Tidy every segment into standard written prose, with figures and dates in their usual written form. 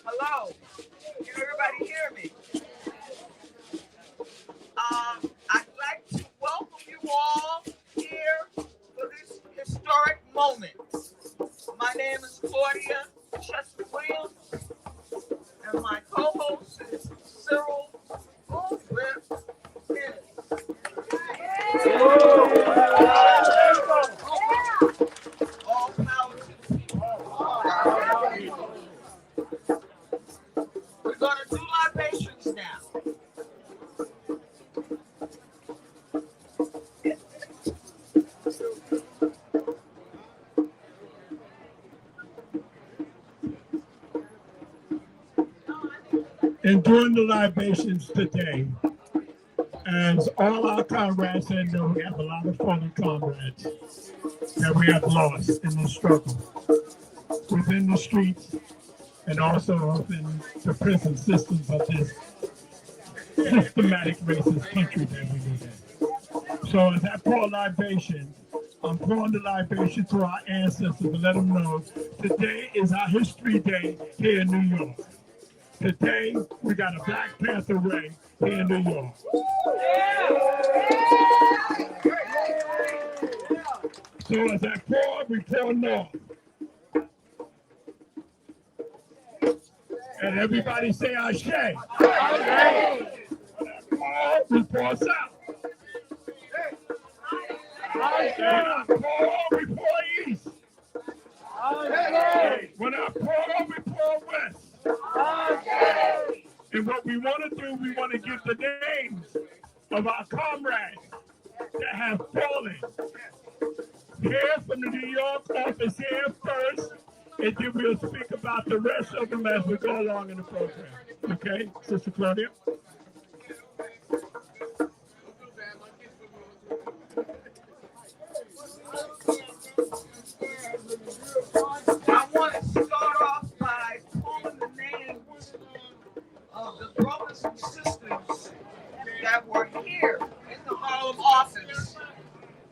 Hello, can everybody hear me? I'd like to welcome you all here for this historic moment. My name is Claudia Chester Williams, and my co-host is Cyril Goldrip. All power to the people. We're going to do libations now. And during the libations today, as all our comrades said, know we have a lot of fallen comrades that we have lost in the struggle within the streets and also within the prison systems of this systematic racist country that we live in. So as I pour libation, I'm pouring the libation to our ancestors to let them know today is our history day here in New York. Today, we got a Black Panther Ray here in New York. So as I pour, we pour north. And everybody say Ashe. We pour south. When I pour, we pour east. When I pour, we pour west. And what we want to do, we want to give the names of our comrades that have fallen. Here from the New York office here first, and then we'll speak about the rest of them as we go along in the program. Okay, Sister Claudia? I want to start off by calling the names of the brothers and sisters that were here in the Harlem office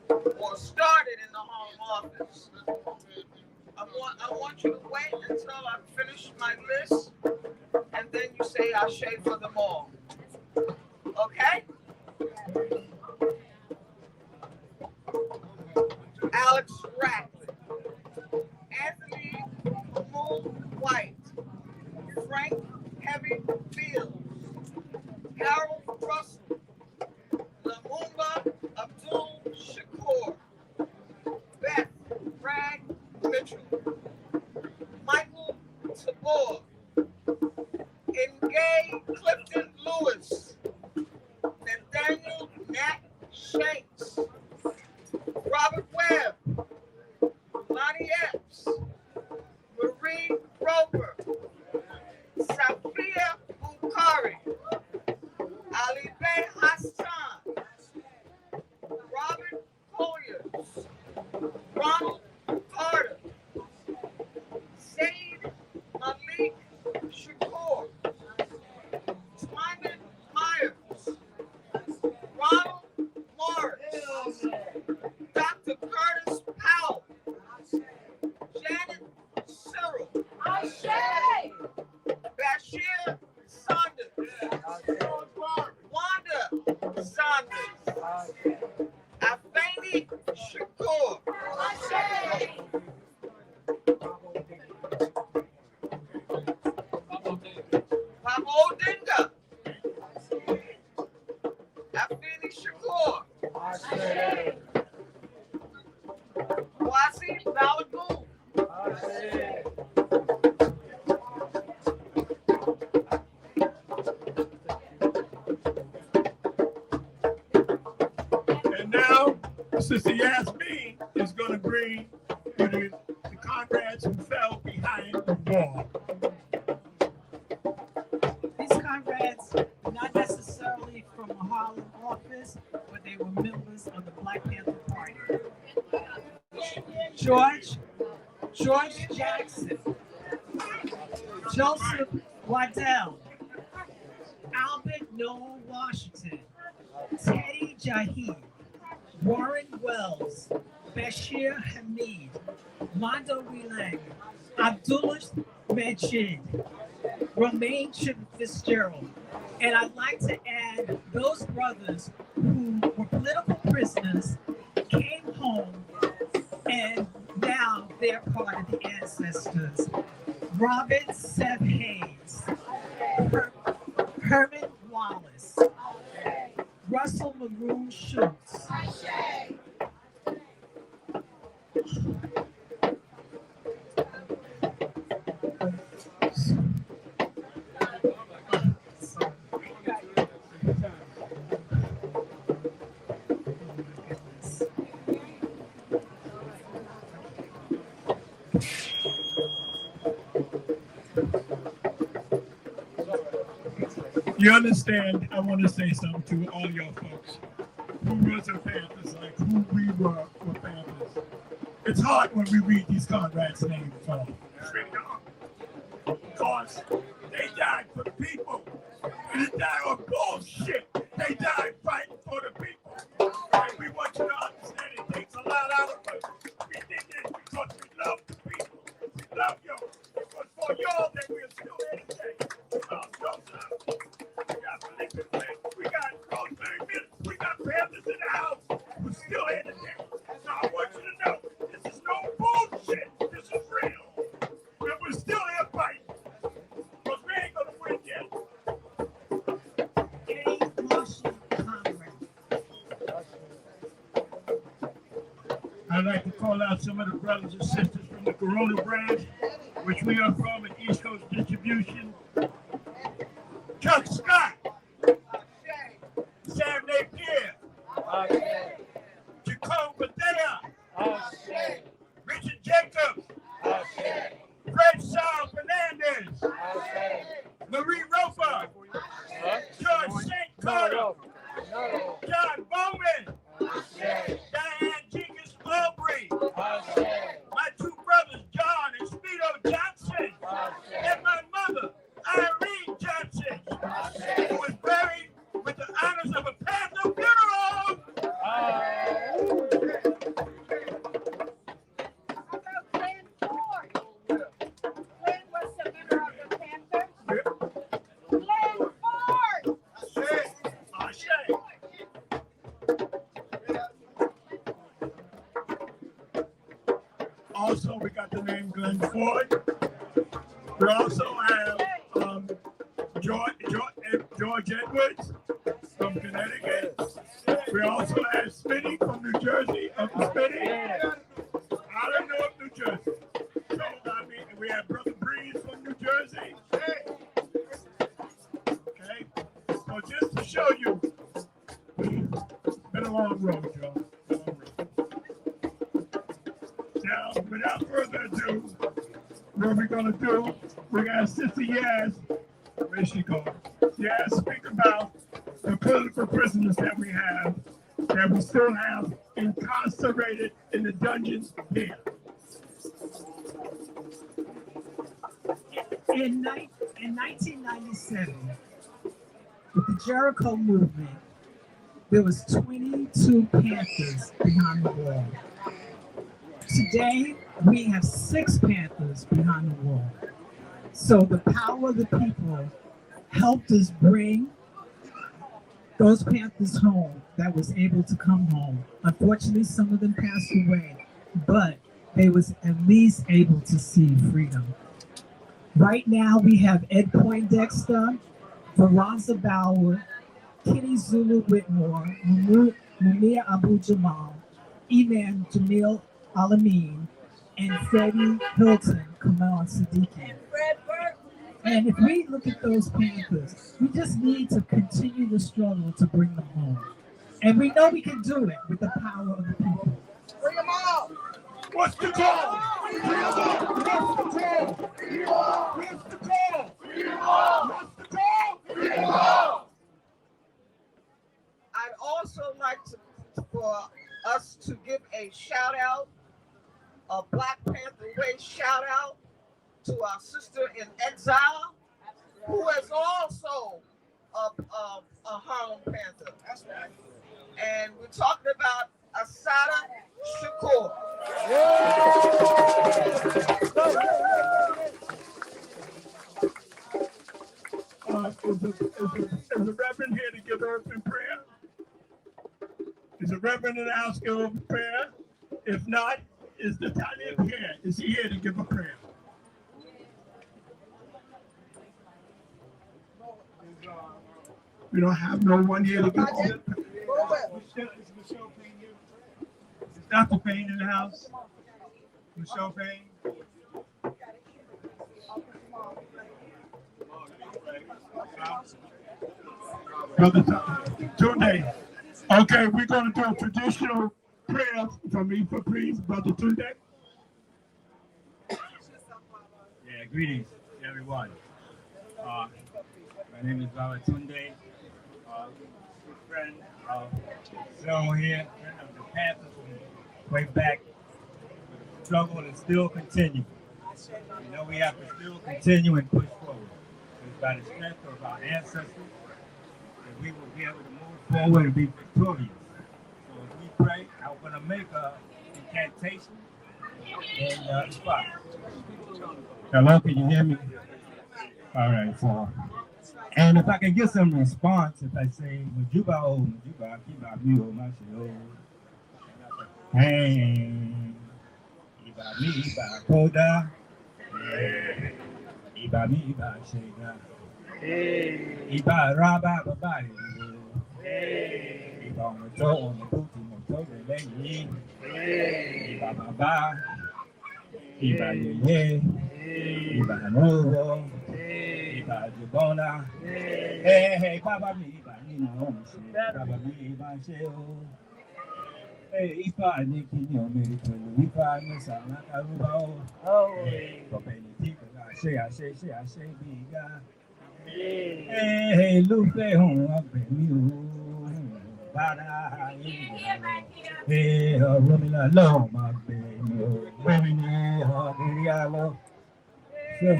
or started in the Harlem office. I want you to wait until I finish my list and then you say Ashe for them all. Okay? Alex Radcliffe, Anthony Moon White, Frank Heavy Fields, Harold Russell, Lumumba Abdul Shakur, Beth Bragg Mitchell, Michael Tabor, Ngay Clifton Lewis, Nathaniel Nat Shanks, Robert Webb, Lonnie Epps, Sister Yasmin is going to bring you the comrades who fell behind the wall. These comrades were not necessarily from a Harlem office, but they were members of the Black Panther Party. George Jackson, Joseph Waddell, Albert Noah Washington, Teddy Jahed, Warren Wells, Bashir Hamid, Mondo Wheelang, Abdullah Majid, Romaine Fitzgerald. And I'd like to add those brothers who were political prisoners, came home, and now they're part of the ancestors. Robert Seth Hayes, Herman Wallace, Russell Maroon Schultz. You understand, I want to say something to all y'all folks who was a Panthers, like who we were Panthers. It's hard when we read these comrades' names off. Because they died for the people. They died on bullshit. They died fighting for the people. And we want you to understand it takes a lot out of us. We did this because we love the people. We love y'all. It was for y'all that we're still here today. We got Rosemary Mills. We got Panthers in the house. We're still here today. So I want you to know this is no bullshit. This is real. And we're still here fighting. Because we ain't going to win yet. A. Marshall Conrad. I'd like to call out some of the brothers and sisters from the Corona branch, which we are from at East Coast Distribution. Chuck Scott. Sam Napier. Jacob Badea. Richard Jacobs. Fred Shaw Fernandez. Marie Roper. George St. Carter. John Bowman. Diane Jenkins Aubrey. My two brothers, John and Speedo Johnson. And my mother, Irene Johnson, who was buried with the honors of a Panther funeral. Glenn Ford. Glenn was a member of the Panther. Glenn Ford. Also, we got the name Glenn Ford. We also have George Edwards from Connecticut. We also have Smitty from New Jersey, Uncle Smitty. I don't know of New Jersey. So, I mean, we have Brother Breeze from New Jersey. Okay? So just to show you, it's been a long road, y'all. Now, without further ado, what are we going to do? We got Sister Yaz. Where's she going? Yaz, speak about the political prisoners that we still have incarcerated in the dungeons here. In 1997, with the Jericho movement, there was 22 Panthers behind the wall. Today, we have 6 Panthers behind the wall. So the power of the people helped us bring those Panthers home that was able to come home. Unfortunately, some of them passed away, but they was at least able to see freedom. Right now, we have Ed Poindexter, Veronza Bauer, Kitty Zulu Whitmore, Mumia Abu Jamal, Iman Jamil Alameen, and Freddie Hilton Kamal Siddiqui. And if we look at those Panthers, we just need to continue the struggle to bring them home. And we know we can do it with the power of the people. Bring them out. What's the call? What's the call? What's the call? What's the call? I'd also like for us to give a shout out, a Black Panther Way shout out to our sister in exile, who is also a Harlem Panther. That's right. And we're talking about Asada Shakur. Is the Reverend here to give her in prayer? Is the Reverend in the house give her prayer? If not, is the Talib here? Is he here to give a prayer? We don't have no one here to give a prayer. Is Michelle Payne here? Is Dr. Payne in the house? Michelle Payne? Brother Tunde. Okay, we're going to do a traditional prayer for me, for please, Brother Tunde. Yeah, greetings, everyone. My name is Tunde. Good friend of Zone here, friend of the Panther from way back. The struggle is still continuing. You know, we have to still continue and push forward. It's by the strength of our ancestors that we will be able to move forward and be victorious. So as we pray, I'm going to make a incantation in the spot. Hello, can you hear me? All right, so. And if I can get some response, if I say, Majuba, oh, Majuba, Kiba, Mio, Mashio, hey, Iba, Mi, Iba, Koda, Iba, Mi, Iba, Shega, Iba, Rabba, Baba, Iba, Moto, Moto, Moto, Lady, Iba, Baba, Iba, Ye, Iba, Novo, Iba, Jubona, hey, Baba, Mi, Iba, Nina, Baba, Mi, Iba, Sheo. Hey, Ifa, Niki, America, Ifa, Nessa, Nakaruba, I say, Biga. Hey, Lupe, Bada, hey, Romina, Loma, Women, so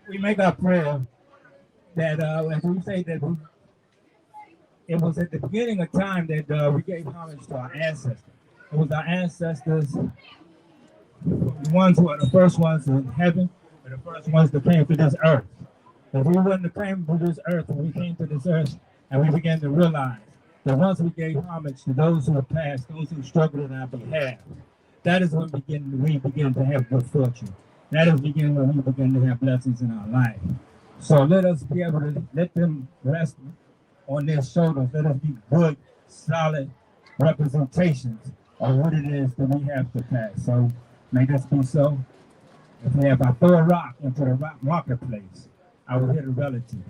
we make our prayer that as we say that it was at the beginning of time that we gave homage to our ancestors. It was our ancestors, the ones who are the first ones in heaven, and the first ones that came to this earth. If we wouldn't have came to this earth, when we came to this earth, and we began to realize that once we gave homage to those who have passed, those who struggled on our behalf, that is when we begin to have good fortune. That is when we begin to have blessings in our life. So let us be able to let them rest on their shoulders. Let us be good, solid representations of what it is that we have to pass. So may this be so. If I throw a rock into the rock marketplace, I will hit a relative.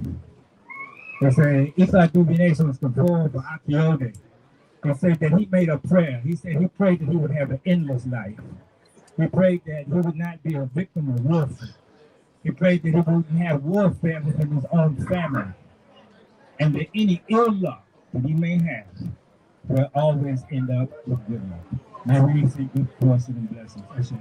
They say, Isa Dubination was controlled by Akiode. They say that he made a prayer. He said he prayed that he would have an endless life. He prayed that he would not be a victim of warfare. He prayed that he wouldn't have warfare within his own family. And that any ill luck that he may have will always end up with good luck. May we see good fortune and blessings.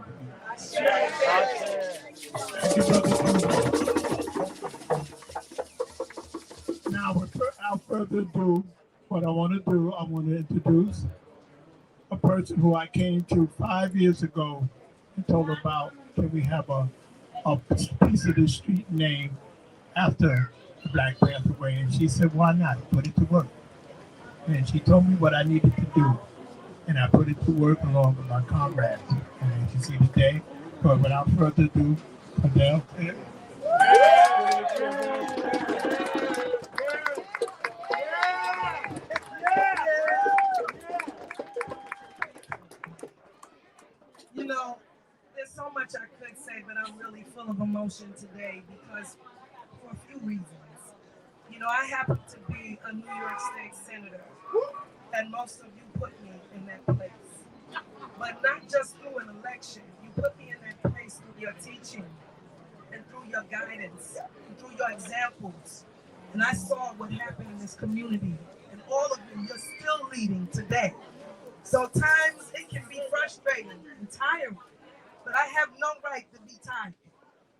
Now, without further ado, what I want to introduce a person who I came to 5 years ago and told about, can we have a piece of the street named after the Black Panther Way? And she said, why not? Put it to work. And she told me what I needed to do. And I put it to work along with my comrades. And as you see today, but without further ado, Adele. You know, there's so much I could say, but I'm really full of emotion today because for a few reasons. You know, I happen to be a New York State Senator, and most of you put me in that place. But not just through an election, you put me in that place through your teaching and through your guidance and through your examples. And I saw what happened in this community, and all of you, you're still leading today. So times it can be frustrating and tiring, but I have no right to be tired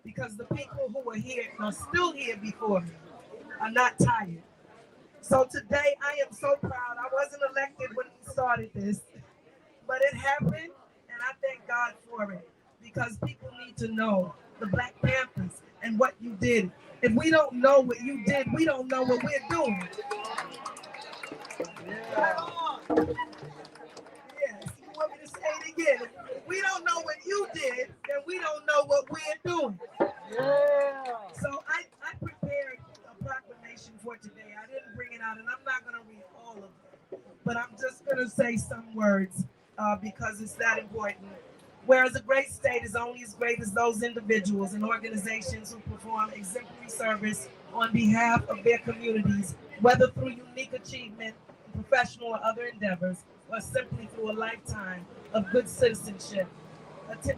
because the people who are here and are still here before me are not tired. So today I am so proud. I wasn't elected when we started this, but it happened, and I thank God for it because people need to know the Black Panthers and what you did. If we don't know what you did, we don't know what we're doing. Yes, you want me to say it again? If we don't know what you did, then we don't know what we're doing. So I prepared a proclamation for today. I didn't bring it out, and I'm not going to read all of it, but I'm just going to say some words because it's that important. Whereas a great state is only as great as those individuals and organizations who perform exemplary service on behalf of their communities, whether through unique achievement, professional or other endeavors, or simply through a lifetime of good citizenship.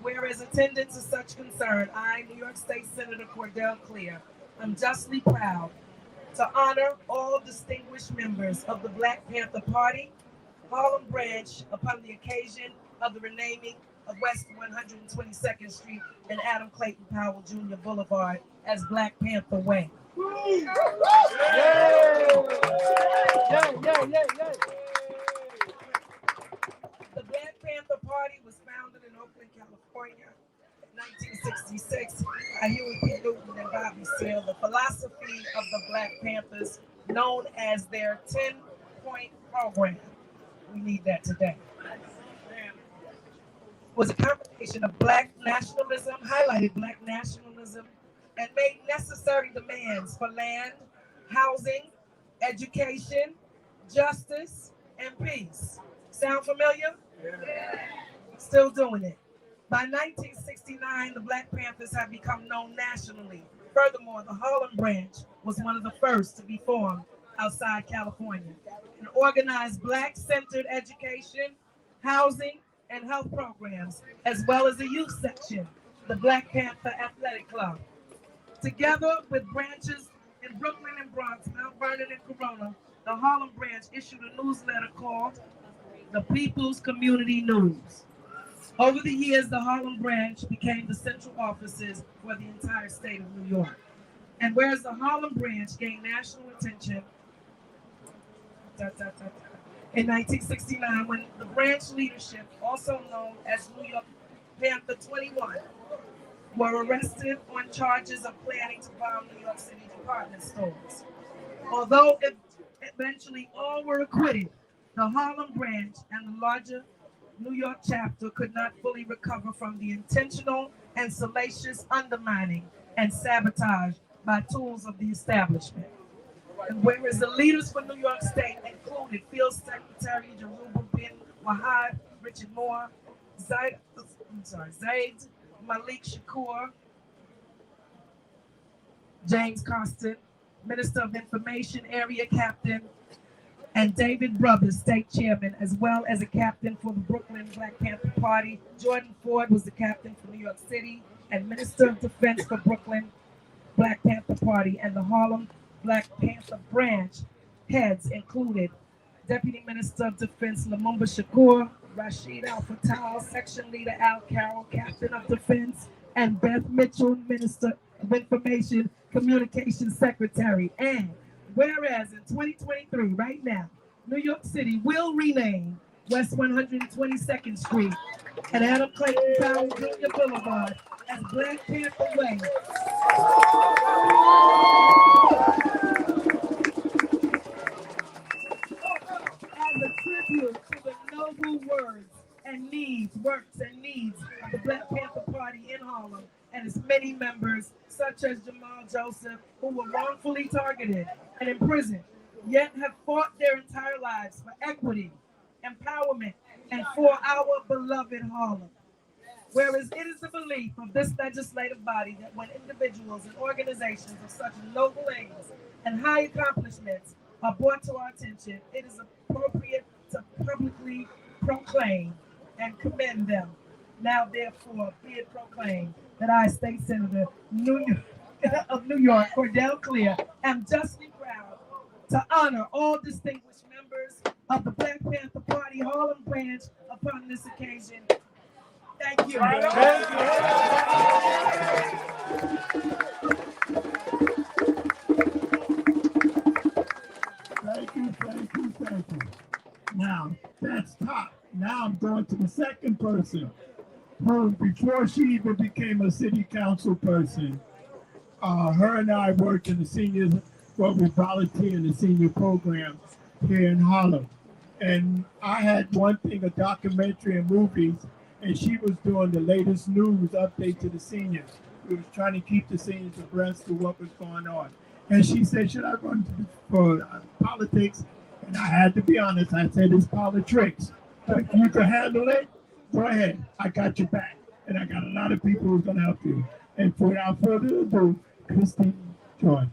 Whereas attendant to such concern, I, New York State Senator Cordell Clear, am justly proud to honor all distinguished members of the Black Panther Party, Harlem Branch, upon the occasion of the renaming of West 122nd Street and Adam Clayton Powell Jr. Boulevard as Black Panther Way. The Black Panther Party was founded in Oakland, California, in 1966 by Huey P. Newton and Bobby Seale. The philosophy of the Black Panthers, known as their 10-point program, we need that today, was a combination of Black nationalism, highlighted Black nationalism, and made necessary demands for land, housing, education, justice, and peace. Sound familiar? Still doing it. By 1969, the Black Panthers had become known nationally. Furthermore, the Harlem branch was one of the first to be formed outside California and organized Black-centered education, housing, and health programs, as well as a youth section, the Black Panther Athletic Club. Together with branches in Brooklyn and Bronx, Mount Vernon and Corona, the Harlem branch issued a newsletter called the People's Community News. Over the years, the Harlem branch became the central offices for the entire state of New York. And whereas the Harlem branch gained national attention in 1969, when the branch leadership, also known as New York Panther 21, were arrested on charges of planning to bomb New York City department stores. Although eventually all were acquitted, the Harlem branch and the larger New York chapter could not fully recover from the intentional and salacious undermining and sabotage by tools of the establishment. And whereas the leaders for New York State included Field Secretary Jaruba bin Wahad, Richard Moore, Zaid Malik Shakur, James Constant, Minister of Information, Area Captain, and David Brothers, State Chairman, as well as a captain for the Brooklyn Black Panther Party. Jordan Ford was the captain for New York City and Minister of Defense for Brooklyn Black Panther Party, and the Harlem Black Panther branch heads included Deputy Minister of Defense Lumumba Shakur, Rashid Al Fatah, Section Leader Al Carroll, Captain of Defense, and Beth Mitchell, Minister of Information Communications Secretary. And whereas in 2023, right now, New York City will rename West 122nd Street and Adam Clayton Powell Jr. Boulevard as Black Panther Way. As a tribute to the noble works and needs of the Black Panther Party in Harlem and its many members, such as Jamal Joseph, who were wrongfully targeted and imprisoned, yet have fought their entire lives for equity, empowerment, and for our beloved Harlem. Whereas it is the belief of this legislative body that when individuals and organizations of such noble aims and high accomplishments are brought to our attention, it is appropriate to publicly proclaim and commend them. Now, therefore, be it proclaimed that I, State Senator of New York, Cordell Clear, am justly proud to honor all distinguished members of the Black Panther Party Harlem branch upon this occasion. Thank you. Thank you. Now, that's top. Now I'm going to the second person who, before she even became a city council person, her and I worked in the seniors, well, we volunteer in the senior program here in Harlem. And I had one thing, a documentary and movies, and she was doing the latest news update to the seniors. We was trying to keep the seniors abreast of what was going on. And she said, should I run for politics? And I had to be honest, I said, it's politics. But you can handle it, go ahead. I got your back. And I got a lot of people who's gonna help you. And without further ado, Christine Joy.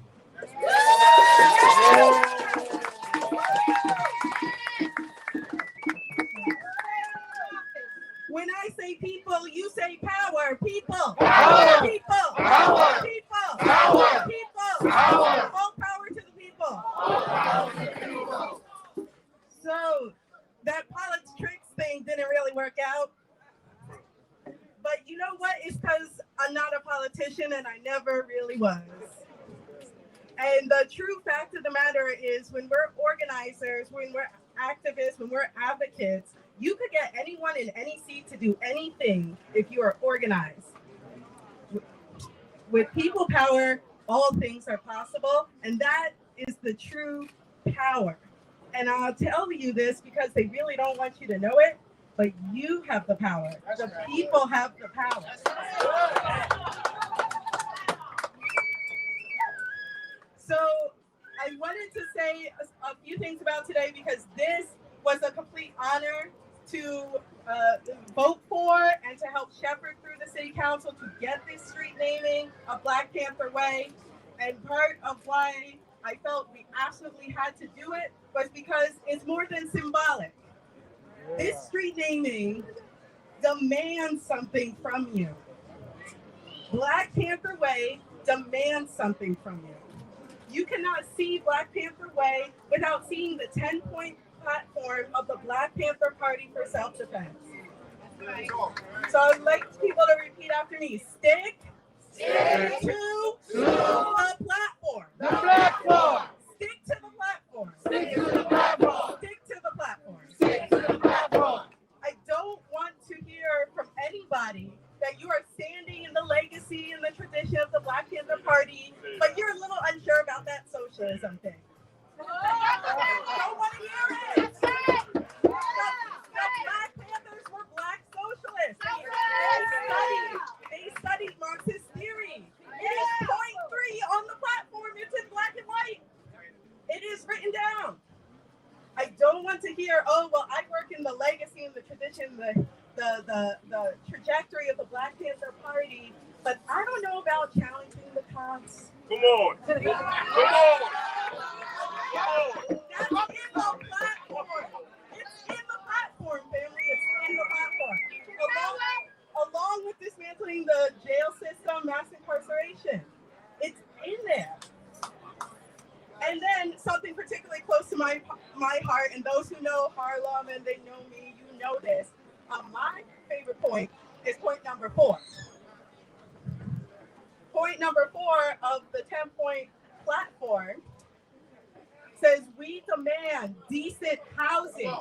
When I say people, you say power. People. Power. People. Power. People. Power. People. Power. All power to the people. So that politics thing didn't really work out. But you know what? It's because I'm not a politician and I never really was. And the true fact of the matter is when we're organizers, when we're activists, when we're advocates, you could get anyone in any seat to do anything if you are organized. With people power, all things are possible, and that is the true power. And I'll tell you this because they really don't want you to know it, but you have the power. The people have the power. So I wanted to say a few things about today because this was a complete honor to vote for and to help shepherd through the city council to get this street naming of Black Panther Way. And part of why I felt we absolutely had to do it was because it's more than symbolic. This street naming demands something from you. Black Panther Way demands something from you. You cannot see Black Panther Way without seeing the 10-point platform of the Black Panther Party for self-defense. So I'd like people to repeat after me. Stick to the platform. The platform. Stick to the platform. Stick to the platform. Stick to the platform. Stick to the platform. I don't want to hear from anybody that you are standing in the legacy and the tradition of the Black Panther Party, but you're a little unsure about that socialism thing. I don't want to hear it. The Black Panthers were Black socialists. They studied Marxist theory. It is point 3 on the platform. It's in black and white. It is written down. I don't want to hear, oh, well, I work in the legacy and the tradition, the trajectory of the Black Panther Party, but I don't know about challenging the cops. Come on. Come on. That's in the platform. It's in the platform, family. It's in the platform. Along with dismantling the jail system, mass incarceration. It's in there. And then something particularly close to my heart, and those who know Harlem and they know me, you know this. My favorite point is point number 4. Point number 4 of the 10-point platform says we demand decent housing.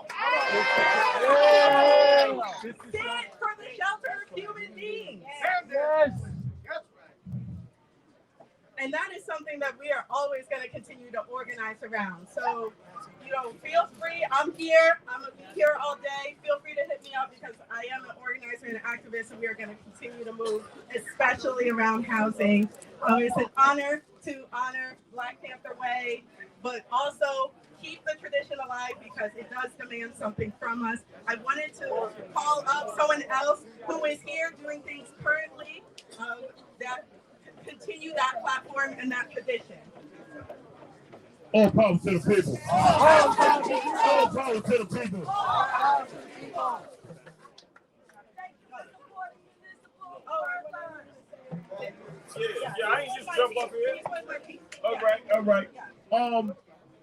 Stand for the shelter of human beings. Yes. And that is something that we are always going to continue to organize around. So, feel free. I'm here. I'm going to be here all day. Feel free to hit me up because I am an organizer and an activist, and we are going to continue to move, especially around housing. It's an honor to honor Black Panther Way, but also keep the tradition alive because it does demand something from us. I wanted to call up someone else who is here doing things currently that continue that platform and that tradition. All power to the people. All power to the people. Yeah, I ain't just jump up here. All right.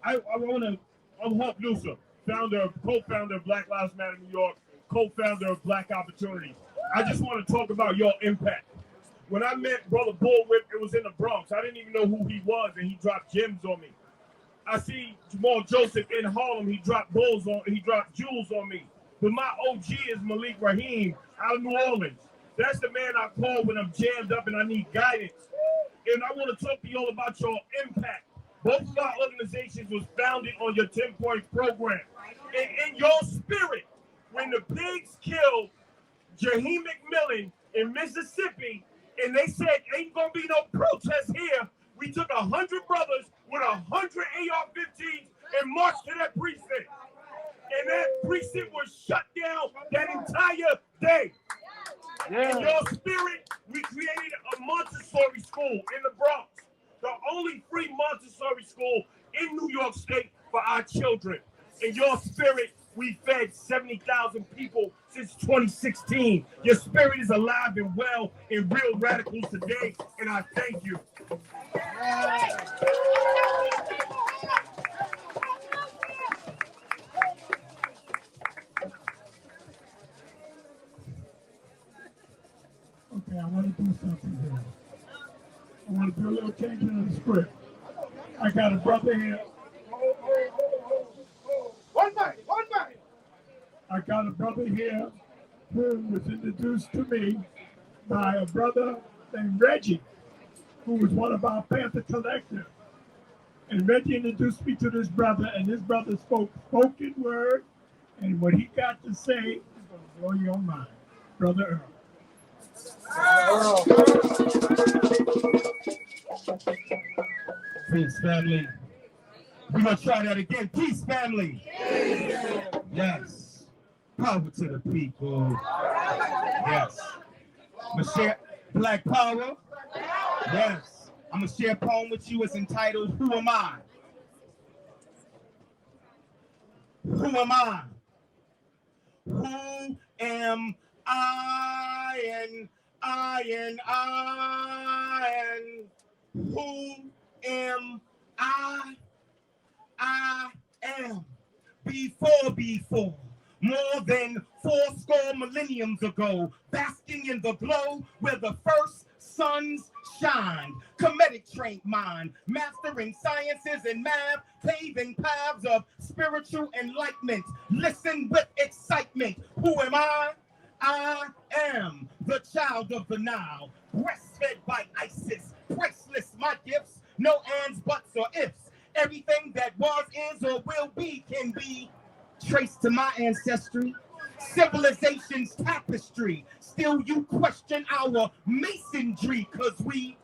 I want to. I'm Hope Newsom, co-founder of Black Lives Matter New York, co-founder of Black Opportunity. I just want to talk about your impact. When I met Brother Bullwhip, it was in the Bronx. I didn't even know who he was, and he dropped gems on me. I see Jamal Joseph in Harlem. He dropped jewels on me. But my OG is Malik Raheem out of New Orleans. That's the man I call when I'm jammed up and I need guidance. And I want to talk to you all about your impact. Both of our organizations was founded on your 10-point program. And in your spirit, when the pigs killed Jaheim McMillan in Mississippi, and they said ain't gonna be no protest here, we took 100 brothers with 100 AR-15s and marched to that precinct. And that precinct was shut down that entire day. In your spirit, we created a Montessori school in the Bronx, the only free Montessori school in New York State for our children. In your spirit, we fed 70,000 people since 2016. Your spirit is alive and well in Real Radicals today, and I thank you. Okay, I want to do something here. I want to do a little change in the script. I got a brother here. One minute. I got a brother here who was introduced to me by a brother named Reggie, who was one of our Panther collectors. And Reggie introduced me to this brother, and this brother spoke spoken word, and what he got to say is going to blow your mind. Brother Earl. Peace, family. We're going to try that again. Peace, family. Yes. Power to the people. Yes. I'm going to share Black Power. Yes. I'm going to share a poem with you. It's entitled, Who Am I? Who am I? Who am I? And who am I? I am before, more than 80 millenniums ago, basking in the glow where the first suns shine. Comedic trained mind, mastering sciences and math, paving paths of spiritual enlightenment. Listen with excitement. Who am I? I am the child of the Nile, breastfed by ISIS. Priceless my gifts, no ands, buts, or ifs. Everything that was, is, or will be can be traced to my ancestry. Civilization's tapestry. Still you question our masonry, cause we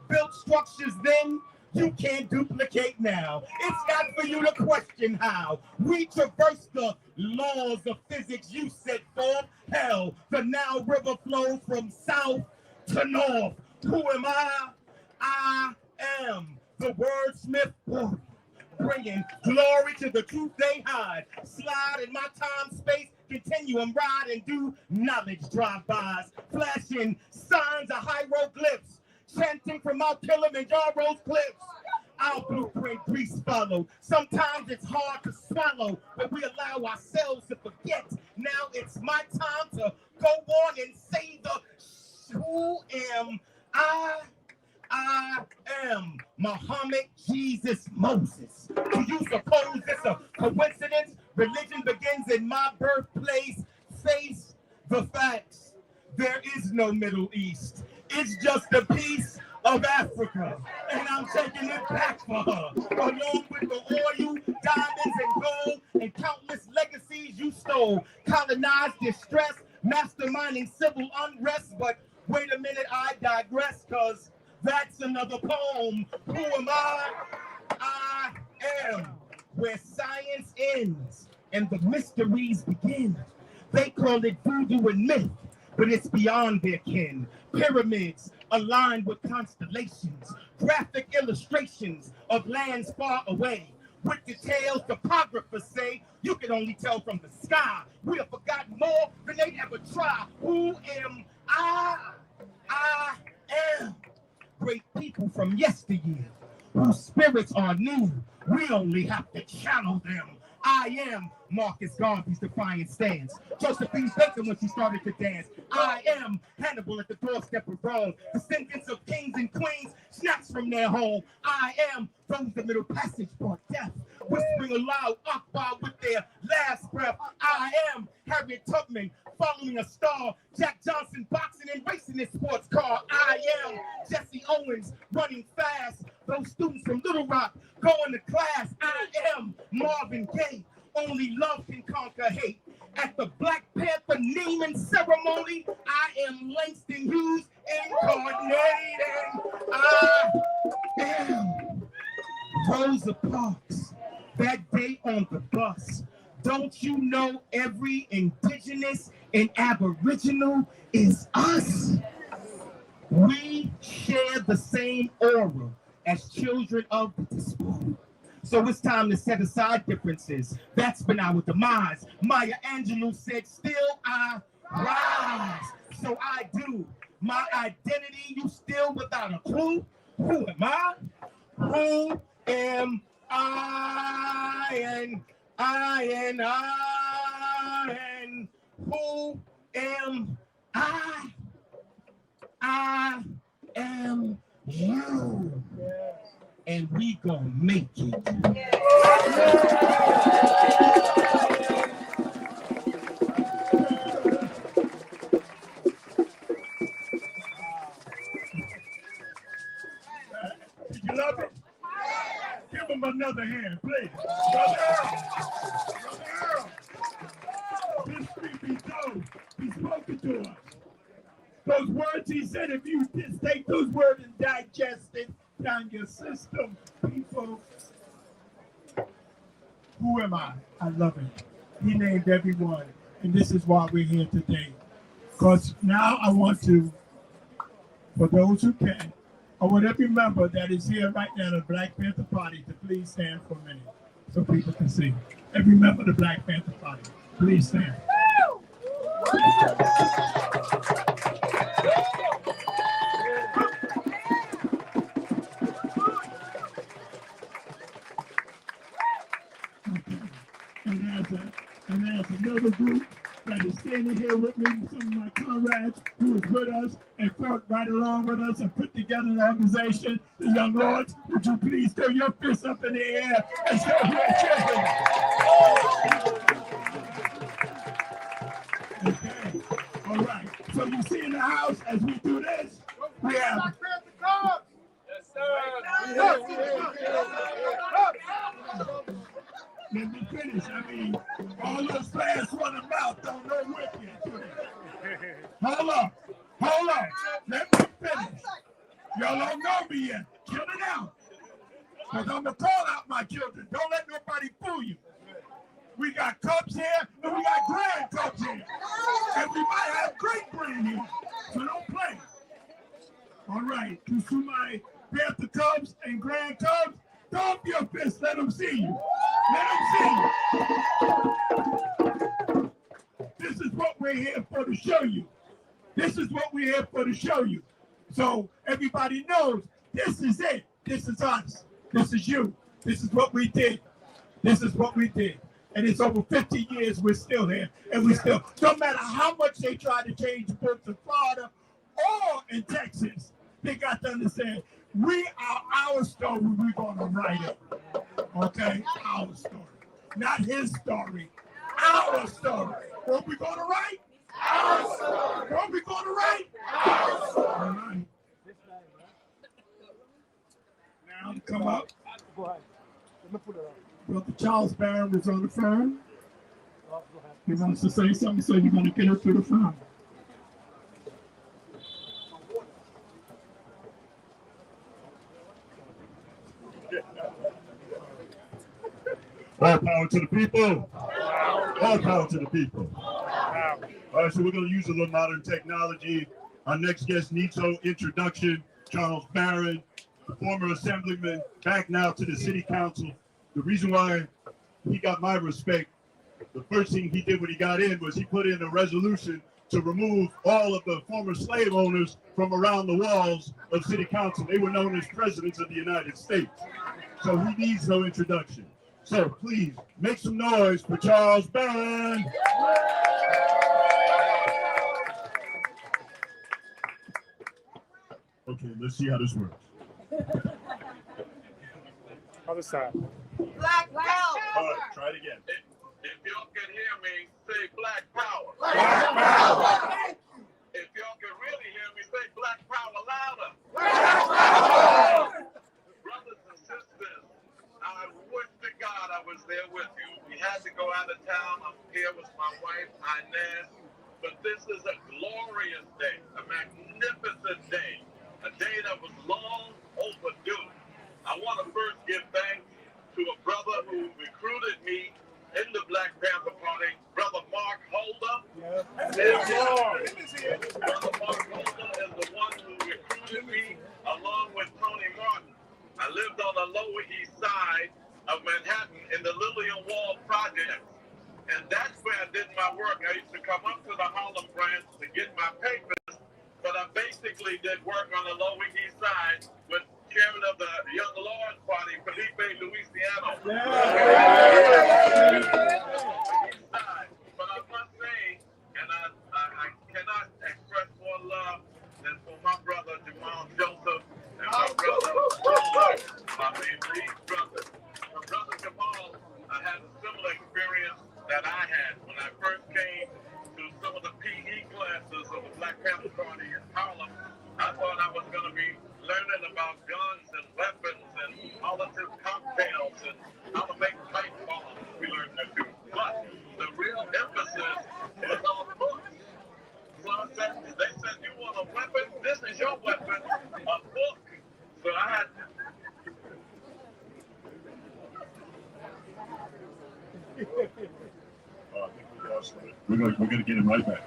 built structures then you can't duplicate now. It's not for you to question how we traverse the laws of physics you set forth. Hell, the Nile River flows from south to north. Who am I? I am the wordsmith warrior, bringing glory to the truth they hide. Slide in my time-space continuum, ride and do knowledge drive-bys, flashing signs of hieroglyphs, chanting from Mount Kilimanjaro's cliffs. Our blueprint grease follow. Sometimes it's hard to swallow, but we allow ourselves to forget. Now it's my time to go on and say the who am I? I am Muhammad, Jesus, Moses. Do you suppose it's a coincidence? Religion begins in my birthplace. Face the facts. There is no Middle East. It's just a piece of Africa. And I'm taking it back for her. Along with the oil, diamonds, and gold, and countless legacies you stole. Colonized distress, masterminding civil unrest. But wait a minute, I digress, cause that's another poem. Who am I? I am where science ends and the mysteries begin. They call it voodoo and myth, but it's beyond their kin. Pyramids aligned with constellations, graphic illustrations of lands far away. With details topographers say you can only tell from the sky. We have forgotten more than they'd ever try. Who am I? I am great people from yesteryear, whose spirits are new. We only have to channel them. I am Marcus Garvey's defiant stance. Josephine Baker when she started to dance. I am Hannibal at the doorstep of Rome. Descendants of kings and queens snatched from their home. I am those the Middle Passage brought death, whispering aloud Akbar with their last breath. I am Harriet Tubman following a star. Jack Johnson boxing and racing his sports car. I am Jesse Owens running fast. Those students from Little Rock going to class. I am Marvin Gaye. Only love can conquer hate. At the Black Panther naming ceremony, I am Langston Hughes incarnating. I am Rosa Parks. That day on the bus. Don't you know every indigenous and aboriginal is us? We share the same aura as children of the diaspora. So it's time to set aside differences. That's been our demise. Maya Angelou said, still I rise. So I do. My identity, you still without a clue? Who am I? Who am I? And who am I? I am you. And we gonna make it. Did you love it? Give him another hand, please. Brother Earl. This creepy toad, he's spoken to us. Those words he said, if you just take those words and digest it down your system, people. Who am I? I love it. He named everyone, and this is why we're here today. Because now I want to, for those who can, I want every member that is here right now at the Black Panther Party to please stand for a minute so people can see. Every member of the Black Panther Party, please stand. And there's another group that is standing here with me, some of my comrades who is with us and fought right along with us and put together an organization. The Young Lords, would you please throw your fists up in the air and say, we're children. Okay, all right. So you see in the house, as we do this, we have... Let me finish. I mean, all those fast running mouth don't know whip yet. Hold up. Let me finish. Y'all don't know me yet. Chill it out. Because I'm going to call out my children. Don't let nobody fool you. We got cubs here and we got grand cubs here. And we might have great grand here. So don't play. All right. To my Panther Cubs and grand cubs, throw up your fist. Let them see you. Let them see you. This is what we're here for to show you. This is what we're here for to show you. So everybody knows this is it. This is us. This is you. This is what we did. This is what we did. And it's over 50 years we're still here. And we still, no matter how much they try to change both in Florida or in Texas, they got to understand we are our story. We're going to write it. Okay? Our story. Not his story. Our story. What we going to write? Our story. What we going to write? Our story. All right. Now to come up. Brother Charles Barron is on the phone. He wants to say something, so you're going to get it to the phone. All power to the people. All power to the people. All right, so we're going to use a little modern technology. Our next guest needs no introduction. Charles Barron, the former assemblyman, back now to the city council. The reason why he got my respect, the first thing he did when he got in was he put in a resolution to remove all of the former slave owners from around the walls of city council. They were known as presidents of the United States. So he needs no introduction. So please make some noise for Charles Barron. Okay, let's see how this works. Other side. Black power. All right, try it again. If y'all can hear me, say black power. Black power. If y'all can really hear me, say black power louder. Brothers and sisters, I wish to God I was there with you. We had to go out of town. I'm here with my wife, Inez. But this is a glorious day, a magnificent day, a day that was long overdue. I want to first give thanks to a brother who recruited me in the Black Panther Party, Brother Mark Holder. Brother Mark Holder is the one who recruited me along with Tony Martin. I lived on the Lower East Side of Manhattan in the Lillian Wall Project. And that's where I did my work. I used to come up to the Harlem branch to get my papers, but I basically did work on the Lower East Side with chairman of the Young Lords Party, Felipe Louisiano. But I must say, and I cannot express more love than for my brother Jamal Joseph and my brother, these brothers. My brother Jamal, I had a similar experience that I had when I first came to some of the PE classes of the Black Panther Party in Harlem. I thought I was going to be learning about guns and weapons and Molotov cocktails and how to make pipe bombs. We learned that too. But the real emphasis was on books. So I said, they said, you want a weapon? This is your weapon, a book. So I had I think we lost it. We're gonna get him right back.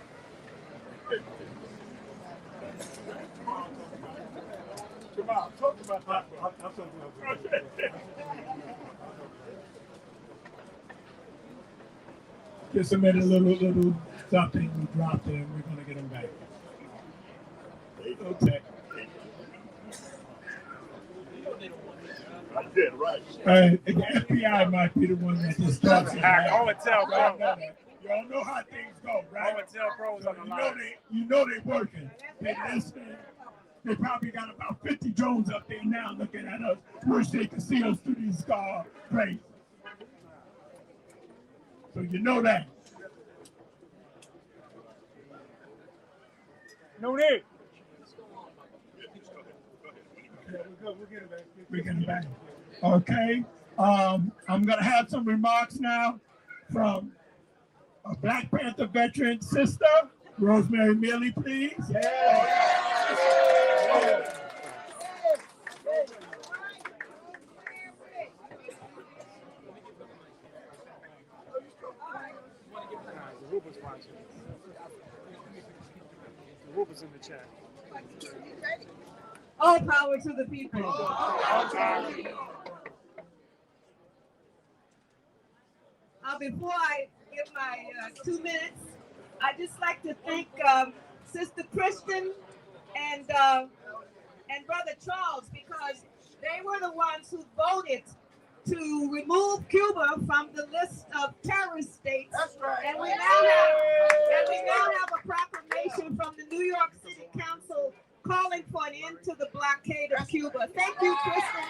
Come on, talk about that. Just a minute, little something we dropped in. We're gonna get him back. Okay. I did, right. The FBI might be the one that just talks. Call and tell, bro. Y'all know how things go, right? Call and tell pros on the line. You know they working. They listening. They probably got about 50 drones up there now looking at us. Wish they could see us through these car crates. So you know that. No need. We're getting back. Okay. I'm gonna have some remarks now from a Black Panther veteran sister, Rosemary Millie, please. The Whoop is in the chat. All power to the people. Before I give my 2 minutes, I'd just like to thank Sister Kristen and Brother Charles, because they were the ones who voted to remove Cuba from the list of terrorist states. That's right. And we now have a proclamation from the New York City Council calling for an end to the blockade of Cuba. Thank you, Kristen.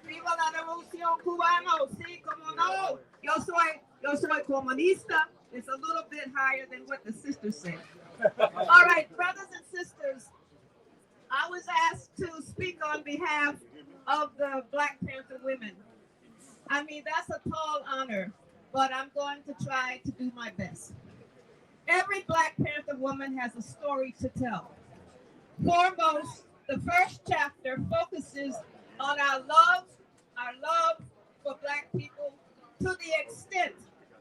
Viva la revolución cubana. Sí, como no. Yo soy comunista. It's a little bit higher than what the sisters said. All right, brothers and sisters, I was asked to speak on behalf of the Black Panther women. I mean, that's a tall honor, but I'm going to try to do my best. Every Black Panther woman has a story to tell. Foremost, the first chapter focuses on our love, our love for Black people to the extent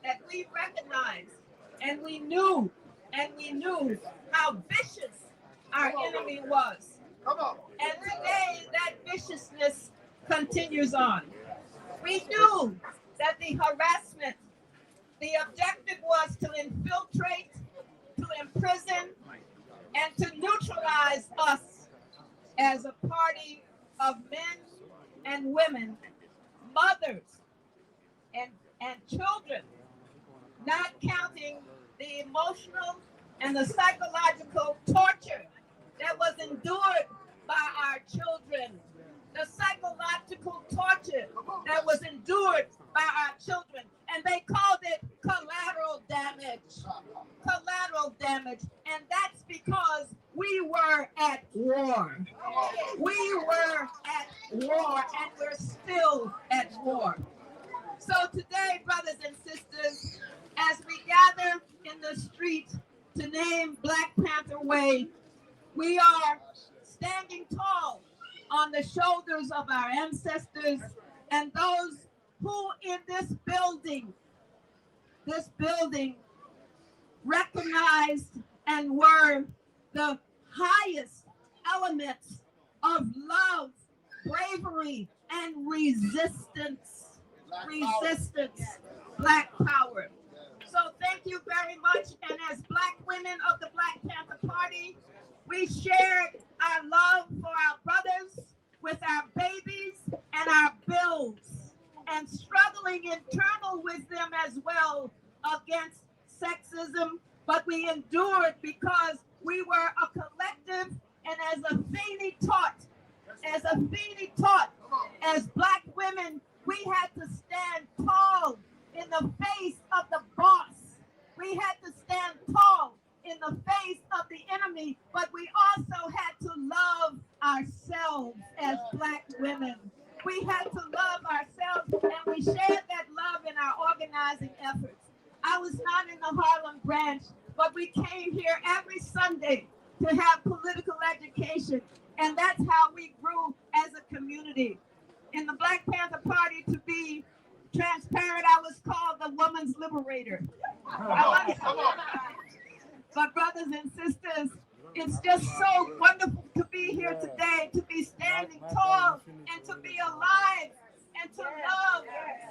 that we recognized and we knew how vicious our enemy was. And today that viciousness continues on. We knew that the harassment, the objective was to infiltrate, to imprison, and to neutralize us as a party of men and women, mothers and children, not counting the emotional and the psychological torture that was endured by our children, the psychological torture that was endured by our children. And they called it collateral damage. Collateral damage. And that's because we were at war. We were at war, and we're still at war. So today, brothers and sisters, as we gather in the street to name Black Panther Way, we are standing tall on the shoulders of our ancestors and those who in this building recognized and were the highest elements of love, bravery, and resistance. Black power. So thank you very much. And as Black women of the Black Panther Party, we shared our love for our brothers with our babies and our bills, and struggling internal with them as well against sexism. But we endured because we were a collective, and as Afeni taught, as Black women, we had to stand tall in the face of the boss. We had to stand tall in the face of the enemy, but we also had to love ourselves as Black women. We had to love ourselves, and we shared that love in our organizing efforts. I was not in the Harlem branch, but we came here every Sunday to have political education, and that's how we grew as a community. In the Black Panther Party, to be transparent, I was called the woman's liberator. But brothers and sisters, it's just so wonderful to be here today, to be standing tall and to be alive and to love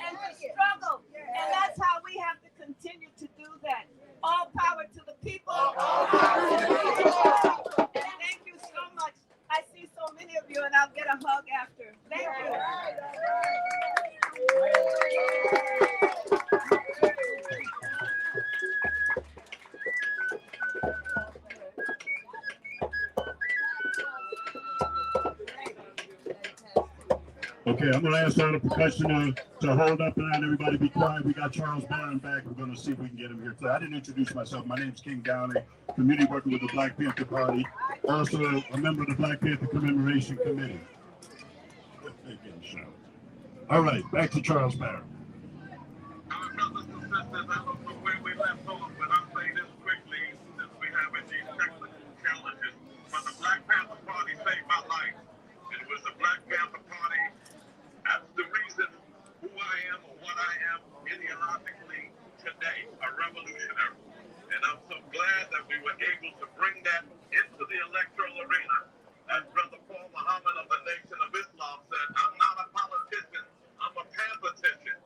and to struggle. And that's how we have to continue to do that. All power to the people. And thank you so much. I see so many of you, and I'll get a hug after. Thank you. Okay, I'm going to ask all the percussion to hold up and everybody be quiet. We got Charles Barron back. We're going to see if we can get him here today. I didn't introduce myself. My name's King Downey, community worker with the Black Panther Party, also a member of the Black Panther Commemoration Committee. All right, back to Charles Barron. Our brothers and sisters, I don't know where we left off, but I'll say this quickly since we have these technical challenges. But the Black Panther Party saved my life. It was the Black Panther Party. That's the reason who I am or what I am ideologically today, a revolutionary. And I'm so glad that we were able to bring that into the electoral arena. As Brother Paul Muhammad of the Nation of Islam said, I'm not a politician, I'm a panthetician.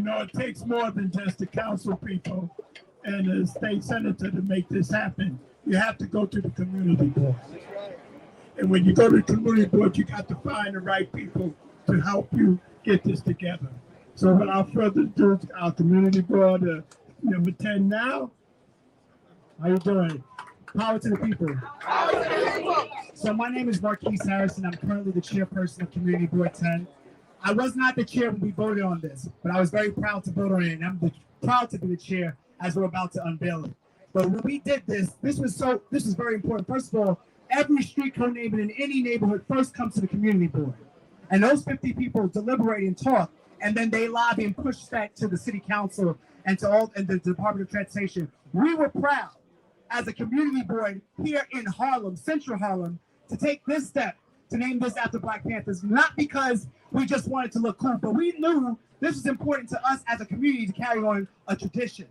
know, it takes more than just the council people and the state senator to make this happen. You have to go to the community board. And when you go to the community board, you got to find the right people to help you get this together. So without further ado, our community board, number 10 now. How you doing? Power to the people. So my name is Marquise Harrison. I'm currently the chairperson of Community Board 10. I was not the chair when we voted on this, but I was very proud to vote on it, and I'm proud to be the chair as we're about to unveil it. But when we did this, this was very important. First of all, every street code neighbor in any neighborhood first comes to the community board. And those 50 people deliberate and talk, and then they lobby and push that to the city council and to all and the Department of Transportation. We were proud as a community board here in Harlem, Central Harlem, to take this step to name this after Black Panthers, not because we just wanted to look cool, but we knew this was important to us as a community to carry on a tradition,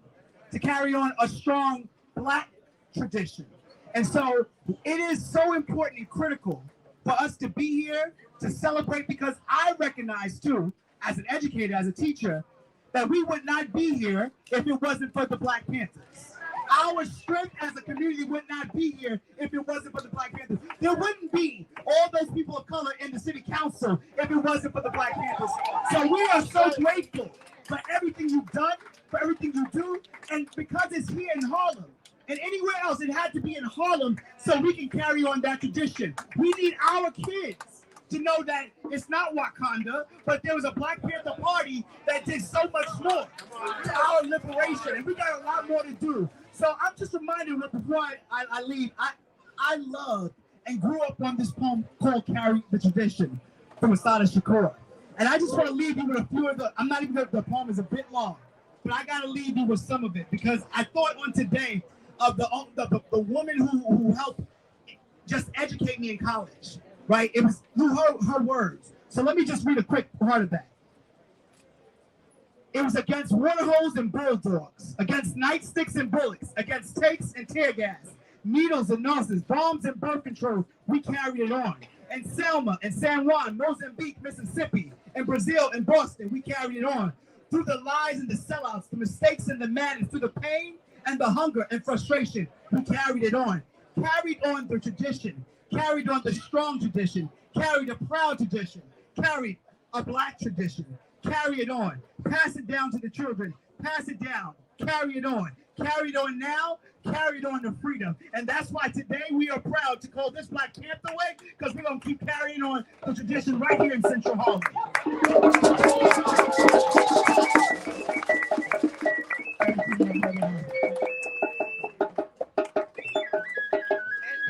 to carry on a strong Black tradition. And so it is so important and critical for us to be here to celebrate, because I recognize too, as an educator, as a teacher, that we would not be here if it wasn't for the Black Panthers. Our strength as a community would not be here if it wasn't for the Black Panthers. There wouldn't be all those people of color in the city council if it wasn't for the Black Panthers. So we are so grateful for everything you've done, for everything you do, and because it's here in Harlem. And anywhere else, it had to be in Harlem so we can carry on that tradition. We need our kids to know that it's not Wakanda, but there was a Black Panther Party that did so much more to our liberation, and we got a lot more to do. So I'm just reminded before I leave, I love and grew up on this poem called Carry the Tradition from Assata Shakur. And I just want to leave you with a few of the, I'm not even, the poem is a bit long, but I got to leave you with some of it, because I thought on today of the woman who helped just educate me in college, right? It was through her words. So let me just read a quick part of that. It was against water hose and bulldogs, against nightsticks and bullets, against takes and tear gas, needles and nonsense, bombs and birth control. We carried it on. And Selma and San Juan, Mozambique, Mississippi, and Brazil and Boston, we carried it on. Through the lies and the sellouts, the mistakes and the madness, through the pain and the hunger and frustration, we carried it on. Carried on the tradition, carried on the strong tradition, carried a proud tradition, carried a Black tradition. Carry it on. Pass it down to the children. Pass it down. Carry it on. Carry it on now. Carry it on to freedom. And that's why today we are proud to call this Black Panther Way, because we're going to keep carrying on the tradition right here in Central Harlem. And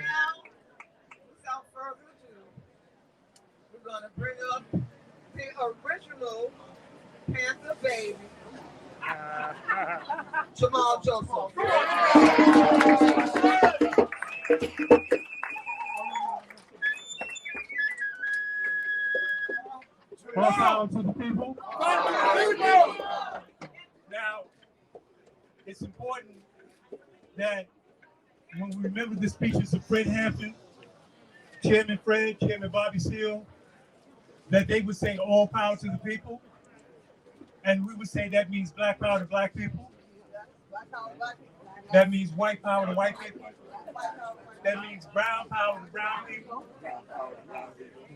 now, without further ado, we're going to bring up the original Panther baby, Jamal Joseph. More power to the people. Now, it's important that when we remember the speeches of Fred Hampton, Chairman Fred, Chairman Bobby Seale, that they would say all power to the people. And we would say that means Black power to Black people. That means white power to white people. That means brown power to brown people.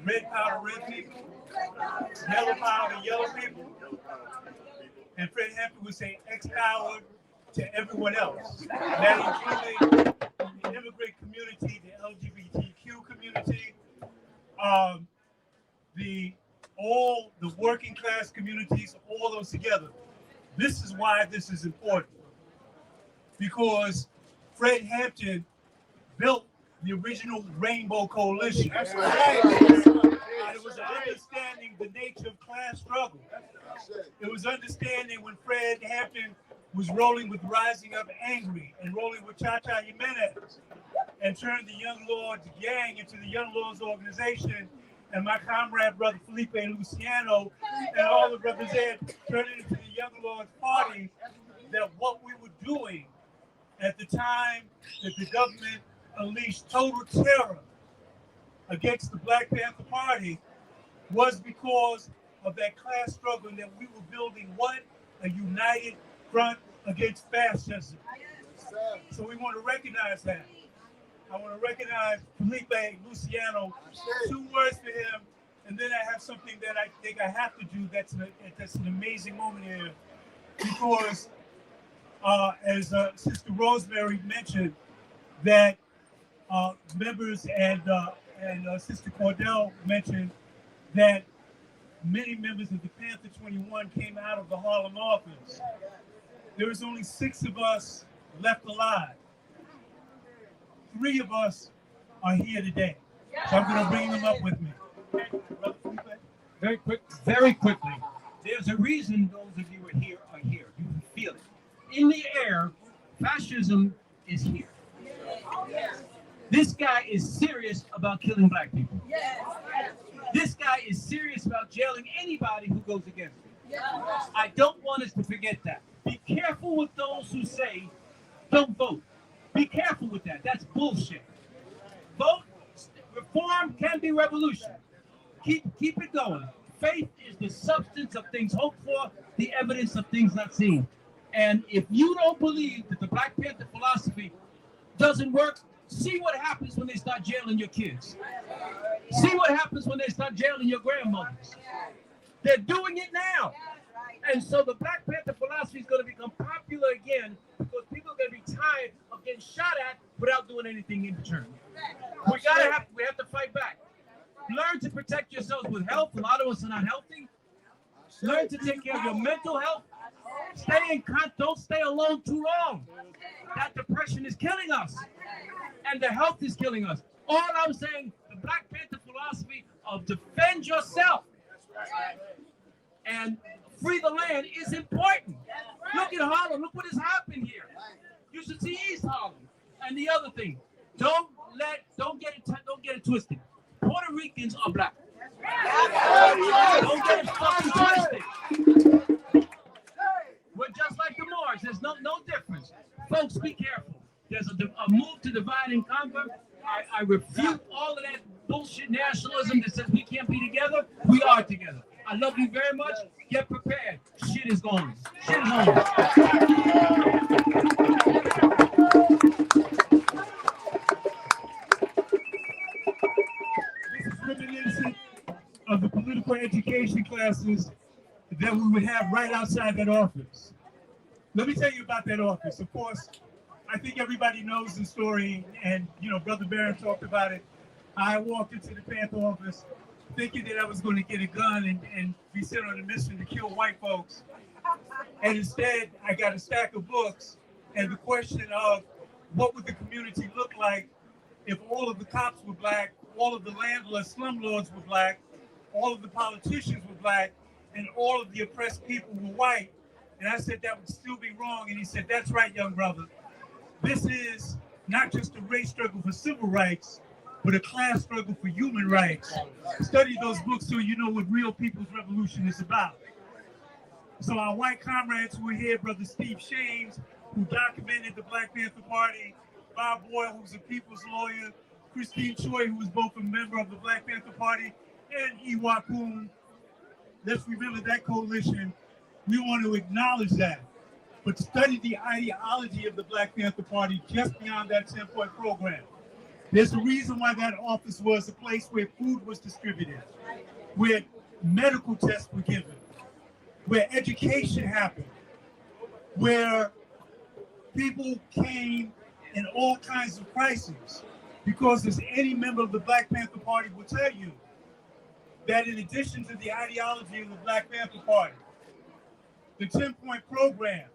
Red power to red people. Yellow power to yellow people. And Fred Hampton would say X power to everyone else. And that including the immigrant community, the LGBTQ community, all the working class communities, all those together. This is why this is important. Because Fred Hampton built the original Rainbow Coalition. That's right. It was understanding the nature of class struggle. It was understanding when Fred Hampton was rolling with Rising Up Angry and rolling with Cha-Cha Jimenez and turned the Young Lords gang into the Young Lords organization, and my comrade brother Felipe Luciano and all the brothers there turned it into the Young Lords Party, that what we were doing at the time that the government unleashed total terror against the Black Panther Party was because of that class struggle, and that we were building what? a united front against fascism. So we want to recognize that. I want to recognize Felipe Luciano. 2 words for him, and then I have something that I think I have to do. That's an amazing moment here, because as Sister Rosemary mentioned, that members and Sister Cordell mentioned that many members of the Panther 21 came out of the Harlem office. There is only 6 of us left alive. 3 of us are here today. So I'm going to bring them up with me. Very quickly. There's a reason those of you who are here are here. You can feel it. In the air, fascism is here. This guy is serious about killing black people. This guy is serious about jailing anybody who goes against him. I don't want us to forget that. Be careful with those who say, don't vote. Be careful with that. That's bullshit. Vote. Reform can be revolution. Keep it going. Faith is the substance of things hoped for, the evidence of things not seen. And if you don't believe that the Black Panther philosophy doesn't work, see what happens when they start jailing your kids. See what happens when they start jailing your grandmothers. They're doing it now. And so the Black Panther philosophy is going to become popular again, because people are going to be tired of getting shot at without doing anything in return. We have to fight back. Learn to protect yourselves with health. A lot of us are not healthy. Learn to take care of your mental health. Don't stay alone too long. That depression is killing us, and the health is killing us. All I'm saying, the Black Panther philosophy of defend yourself and free the land is important. Look at Harlem. Look what has happened here. You should see East Harlem. And the other thing, don't get it twisted. Puerto Ricans are black. Don't get it fucking twisted. We're just like the Moors. There's no difference. Folks, be careful. There's a move to divide and conquer. I refute all of that bullshit nationalism that says we can't be together. We are together. I love you very much. Get prepared. Shit is going. Shit is on. This is reminiscent of the political education classes that we would have right outside that office. Let me tell you about that office. Of course, I think everybody knows the story, and Brother Barron talked about it. I walked into the Panther office thinking that I was going to get a gun and be sent on a mission to kill white folks. And instead, I got a stack of books, and the question of what would the community look like if all of the cops were black, all of the landlords, slumlords were black, all of the politicians were black, and all of the oppressed people were white. And I said that would still be wrong. And he said, that's right, young brother. This is not just a race struggle for civil rights, but a class struggle for human rights. Study those books so you know what real people's revolution is about. So our white comrades who are here, Brother Steve Shames, who documented the Black Panther Party, Bob Boyle, who's a people's lawyer, Christine Choi, who is both a member of the Black Panther Party, and Iwa Poon. Let's remember that coalition. We want to acknowledge that, but study the ideology of the Black Panther Party just beyond that 10-point program. There's a reason why that office was a place where food was distributed, where medical tests were given, where education happened, where people came in all kinds of crises. Because as any member of the Black Panther Party will tell you, that in addition to the ideology of the Black Panther Party, the 10-point program,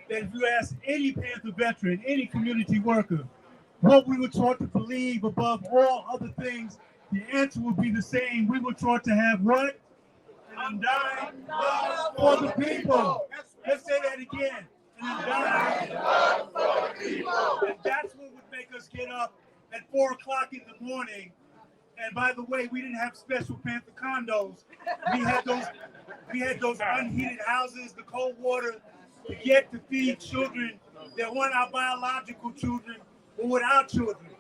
that if you ask any Panther veteran, any community worker, what we were taught to believe above all other things, the answer will be the same. We were taught to have what? Undying love for the people. Let's say that again. Undying love for the people. And that's what would make us get up at 4 o'clock in the morning. And by the way, we didn't have special Panther condos. We had those unheated houses, the cold water to get to feed children that weren't our biological children, but with our children.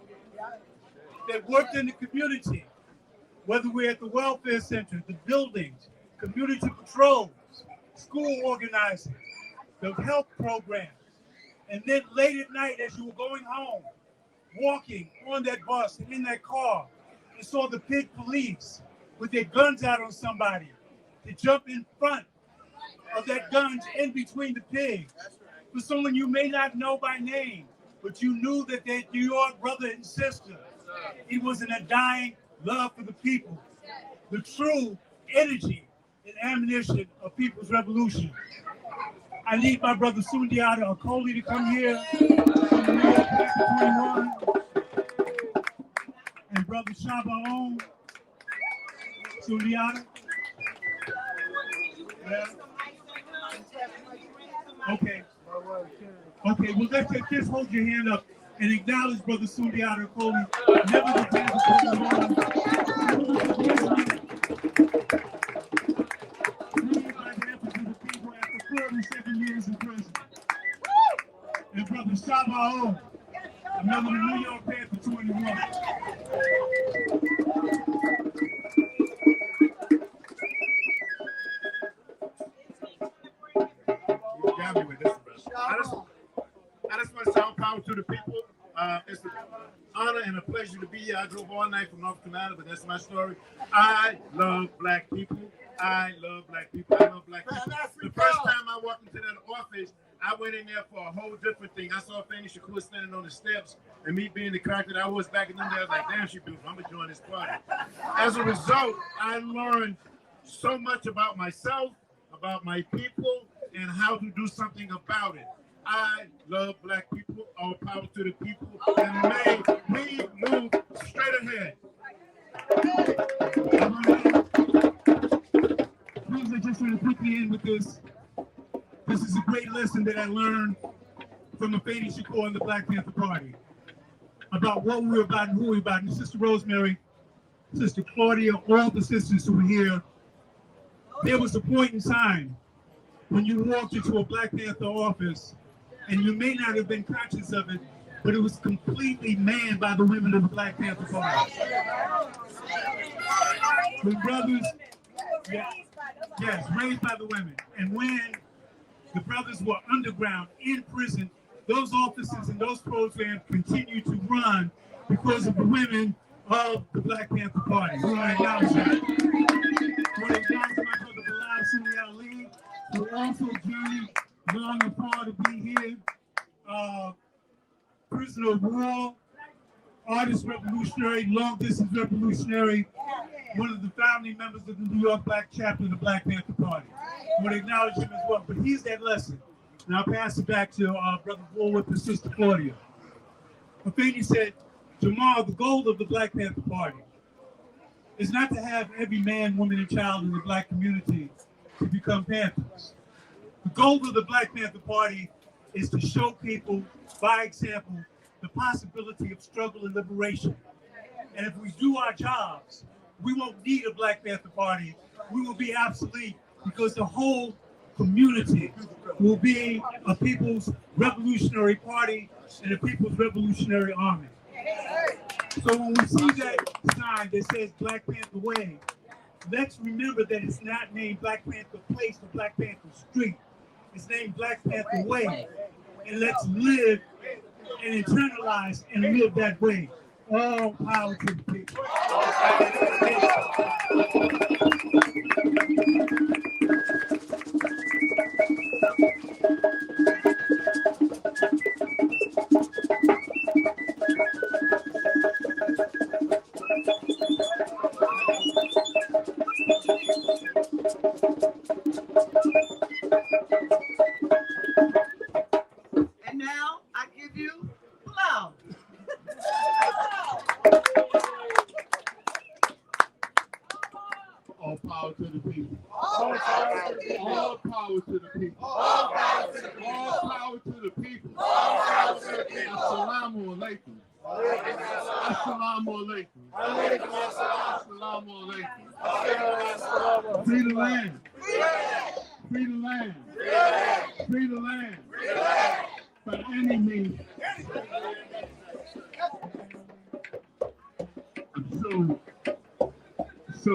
That worked in the community, whether we're at the welfare center, the buildings, community patrols, school organizing, the health programs. And then late at night, as you were going home, walking on that bus and in that car, and saw the big police with their guns out on somebody, to jump in front of that guns in between the pigs. For someone you may not know by name, but you knew that they're your brother and sister. It was in a dying love for the people, the true energy and ammunition of People's Revolution. I need my brother Sundiata Akoli to come here from the New York Panther 21, and brother Shabaon Sundiata. Yeah. Okay. Okay, well, let's just hold your hand up and acknowledge Brother Sundiata Akoli, never the people after 47 years in prison. And Brother Shabaon, another New York Panther 21. You got me with this, bro. I just want to shout power to the people. It's an honor and a pleasure to be here. I drove all night from North Carolina, but that's my story. I love black people. I love black people. I love black people. The first time I walked into that office, I went in there for a whole different thing. I saw Fanny Shakur standing on the steps, and me being the character that I was back in them days, I was like, damn, she beautiful. I'm going to join this party. As a result, I learned so much about myself, about my people, and how to do something about it. I love black people, all power to the people, and may we move straight ahead. Please, I just want to quickly end with this. This is a great lesson that I learned from the Fanny Shakur and the Black Panther Party about what we're about and who we're about. And Sister Rosemary, Sister Claudia, all the sisters who were here, there was a point in time when you walked into a Black Panther office, and you may not have been conscious of it, but it was completely manned by the women of the Black Panther Party. The brothers, yes, raised by the women. And when the brothers were underground in prison, those offices and those programs continued to run because of the women of the Black Panther Party. We want to acknowledge that. We want to acknowledge my brother Bilal Sunni Ali, who also journeyed long and far to be here. Prisoner of war, artist revolutionary, long distance revolutionary, one of the founding members of the New York Black chapter of the Black Panther Party. I want to acknowledge him as well. But here's that lesson. And I'll pass it back to Brother Bullwhip and Sister Claudia. Afeni said, Jamal, the goal of the Black Panther Party is not to have every man, woman, and child in the Black community to become Panthers. The goal of the Black Panther Party is to show people, by example, the possibility of struggle and liberation. And if we do our jobs, we won't need a Black Panther Party. We will be obsolete because the whole community will be a People's Revolutionary Party and a People's Revolutionary Army. So when we see that sign that says Black Panther Way, let's remember that it's not named Black Panther Place or Black Panther Street. It's named Black Panther Way. And let's live and internalize and live that way. All power to the people. And now I give you Blau. All power to the people. All power to the people. All power to the people. All power to the people. All power to the people. All power to the people. Assalamu alaikum. Assalamu alaikum. Assalamu alaikum. Free the land. Free the land. Free the land. By any means. I'm so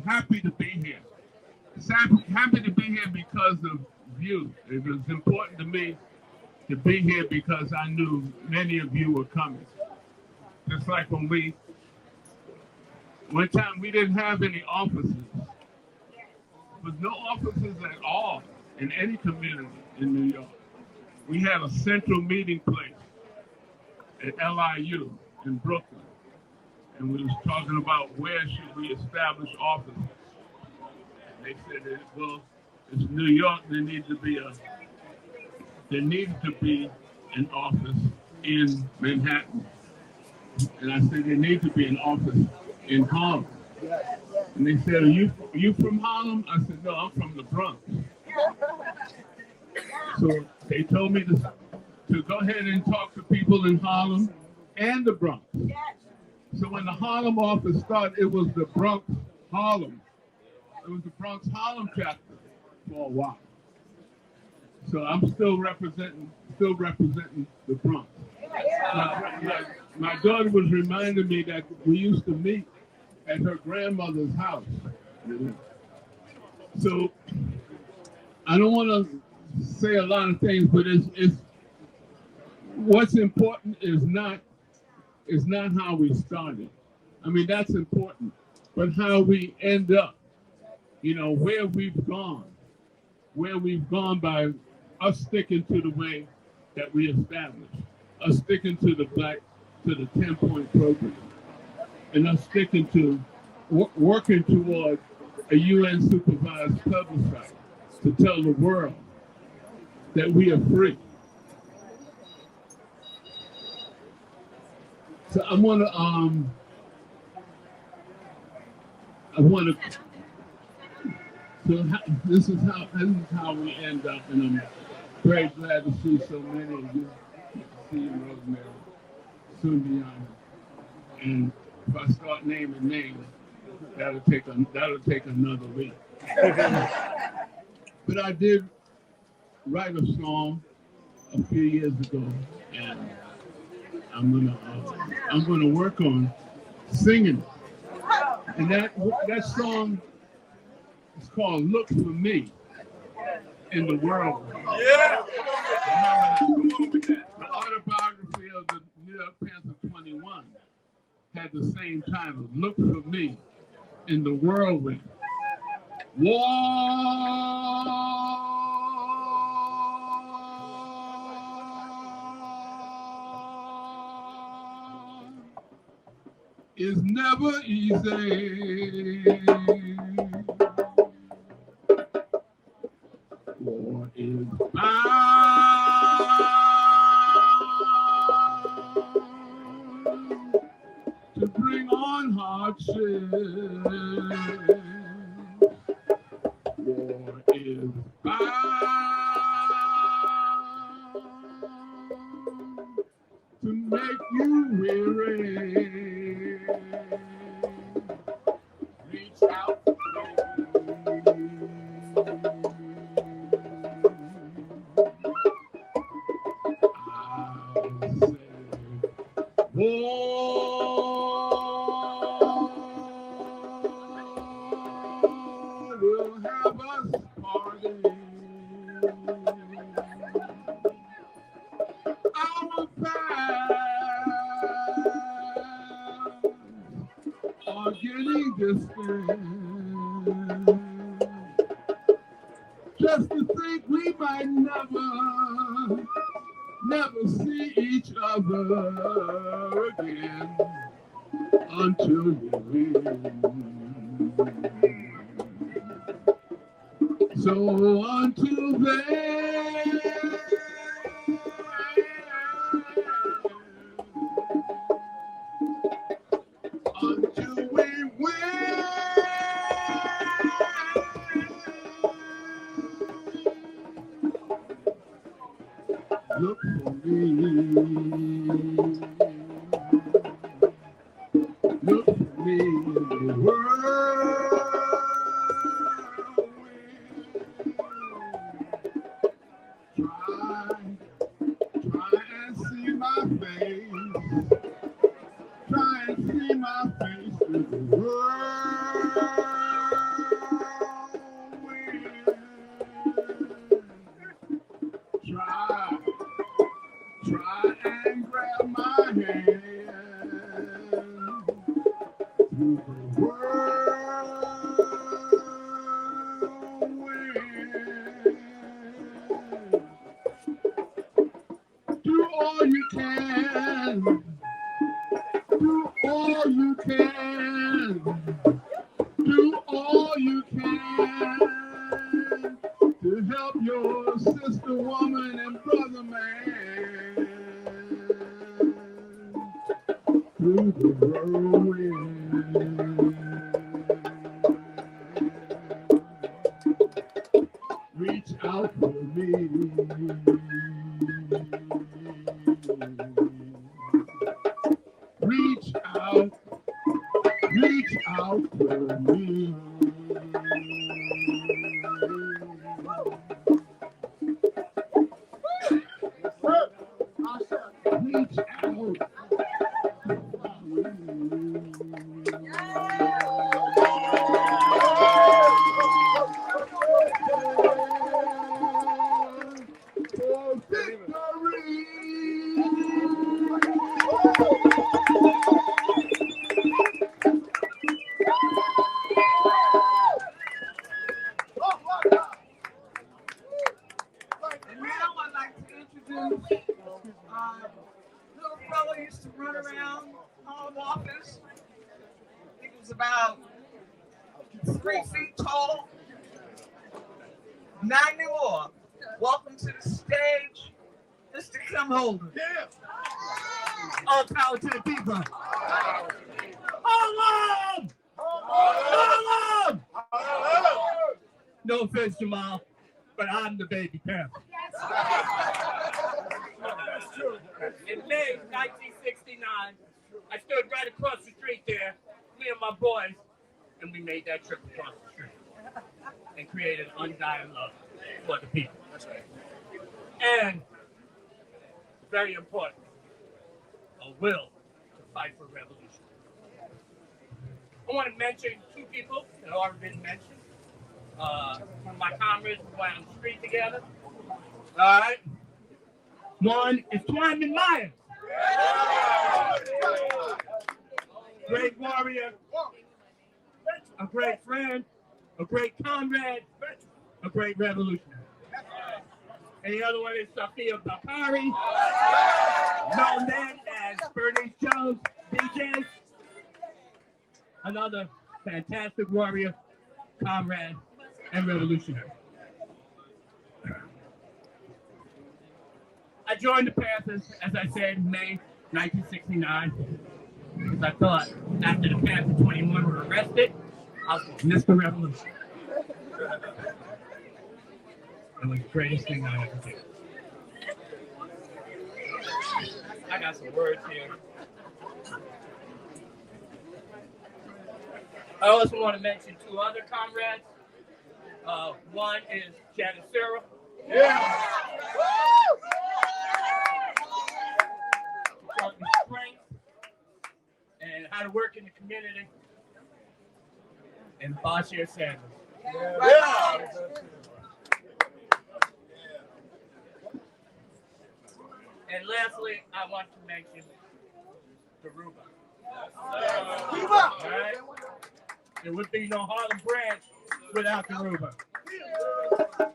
happy to be here. Happy to be here because of you. It was important to me to be here because I knew many of you were coming. Just like one time we didn't have any offices. There was no offices at all in any community in New York. We had a central meeting place at LIU in Brooklyn. And we was talking about where should we establish offices. And they said, that, well, it's New York, there needs to be an office in Manhattan. And I said, there needs to be an office in Harlem. And they said, are you from Harlem? I said, no, I'm from the Bronx. So they told me to go ahead and talk to people in Harlem and the Bronx. So when the Harlem office started, it was the Bronx Harlem. It was the Bronx Harlem chapter for a while. So I'm still representing the Bronx. My daughter was reminding me that we used to meet at her grandmother's house. So I don't want to say a lot of things, but it's what's important is not how we started. I mean, that's important, but how we end up, where we've gone by us sticking to the way that we established, us sticking to the 10-point program, and us sticking to working toward a UN supervised plebiscite to tell the world that we are free. So this is how we end up, and I'm very glad to see so many of you. Good to see you, Rosemary, Sundiana. And if I start naming names, that'll take another week. But I did write a song a few years ago, and I'm gonna work on singing it. And that song is called "Look for Me in the World." Yeah. The autobiography of the New York Panther 21 had the same title, "Look for Me in the Whirlwind." War is never easy. War is bound to bring on hardship. War is bound to make you weary. Reach out. War will have us parting. Our paths are getting distant. Just to think we might never see each other again until you win. So until then, until we win, look for me. Look for me in the world. Try and see my face. Try and see my face in the world. all you can. Do all you can. Do all you can to help your sister woman and brother man through the whirlwind. Reach out for me. Reach out for me. Reach out. For victory. And now I'd like to introduce little fellow used to run around home office. He was about 3 feet tall, 90 more. Welcome to the stage, Mr. Kim Holden. Yeah. All power to the people. Hold on! No offense, Jamal, but I'm the baby Panther. In May 1969, I stood right across the street there, me and my boys, and we made that trip across the street and created undying love for the people. And, very important, a will to fight for revolution. I want to mention 2 people that have already been mentioned. One of my comrades who went on the street together. All right. One is Twyman Myers. Great warrior, a great friend, a great comrade, a great revolutionary. And the other one is Sophia Bakari, known then as Bernice Jones, BJ. Another fantastic warrior, comrade, and revolutionary. I joined the Panthers, as I said, in May 1969, because I thought after the Panther 21 were arrested, I was Mr. Revolution. It was the greatest thing I ever did. I got some words here. I also want to mention 2 other comrades. One is Janet Cyril. Yeah. Taught me strength and how to work in the community. And Bashir Sanders. Yeah. And lastly, I want to mention Garuba. All right? There would be no Harlem Branch without Garuba.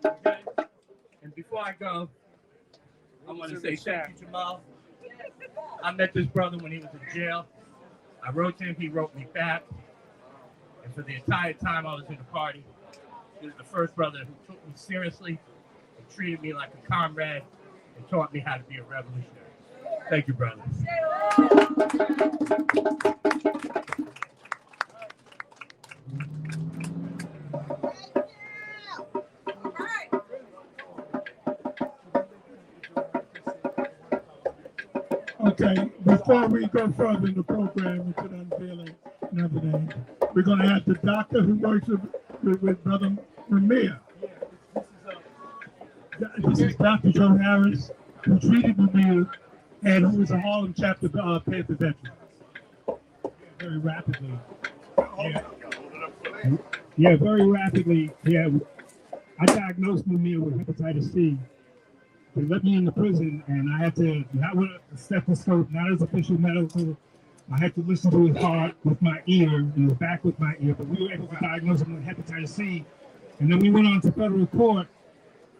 Okay? And before I go, I want to say thank you, Jamal. I met this brother when he was in jail. I wrote to him, he wrote me back. And for the entire time I was in the party, he was the first brother who took me seriously and treated me like a comrade and taught me how to be a revolutionary. Thank you, brother. Okay, before we go further in the program into the unveiling and everything, we're going to have the doctor who works with Brother Ramir. This is Dr. Joe Harris, who treated Ramir and who is a Harlem chapter Panther veteran. Very rapidly. Yeah, very rapidly. Yeah, I diagnosed Ramir with hepatitis C. They let me in the prison, and I had to, not with a stethoscope, not as official medical, I had to listen to his heart with my ear and the back with my ear, but we were able to diagnose him with hepatitis C. And then we went on to federal court,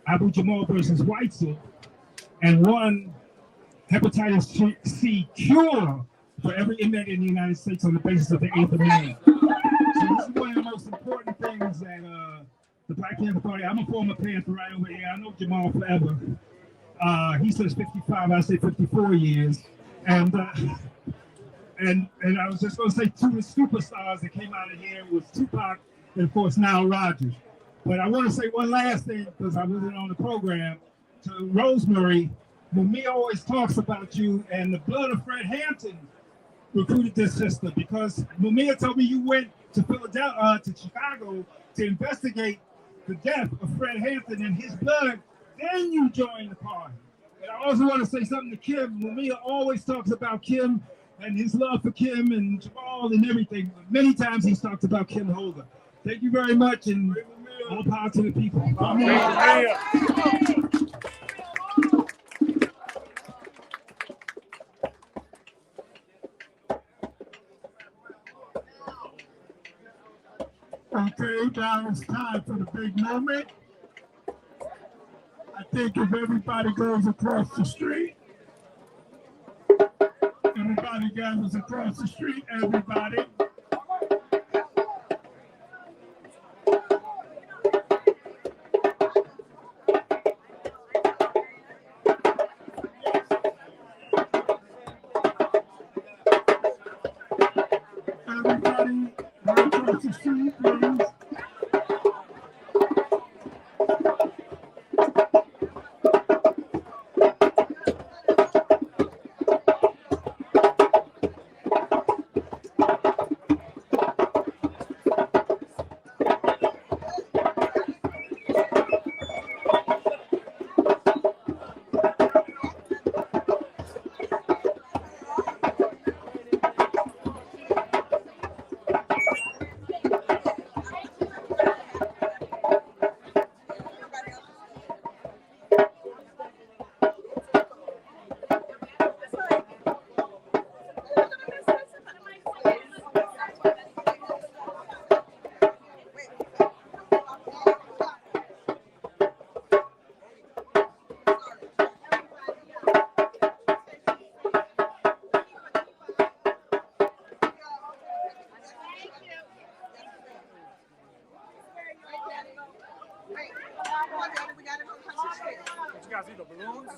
Abu Jamal versus Whitesell, and won hepatitis C cure for every inmate in the United States on the basis of the 8th Amendment. So this is one of the most important things that the Black Panther Party. I'm a former Panther right over here. I know Jamal forever. He says 55. I say 54 years. And I was just going to say two of the superstars that came out of here was Tupac and of course Nile Rodgers. But I want to say one last thing because I wasn't on the program. To Rosemary, Mumia always talks about you, and the blood of Fred Hampton recruited this sister because Mumia told me you went to Philadelphia, to Chicago to investigate the death of Fred Hampton and his blood. Then you joined the party. And I also want to say something to Kim. Mumia always talks about Kim and his love for Kim and Jamal and everything. Many times he's talked about Kim Holder. Thank you very much, and all power to the people. Okay, now it's time for the big moment. I think if everybody goes across the street, everybody gathers across the street, everybody. Everybody go across the street, please. You guys eat the balloons?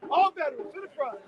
All veterans to the front.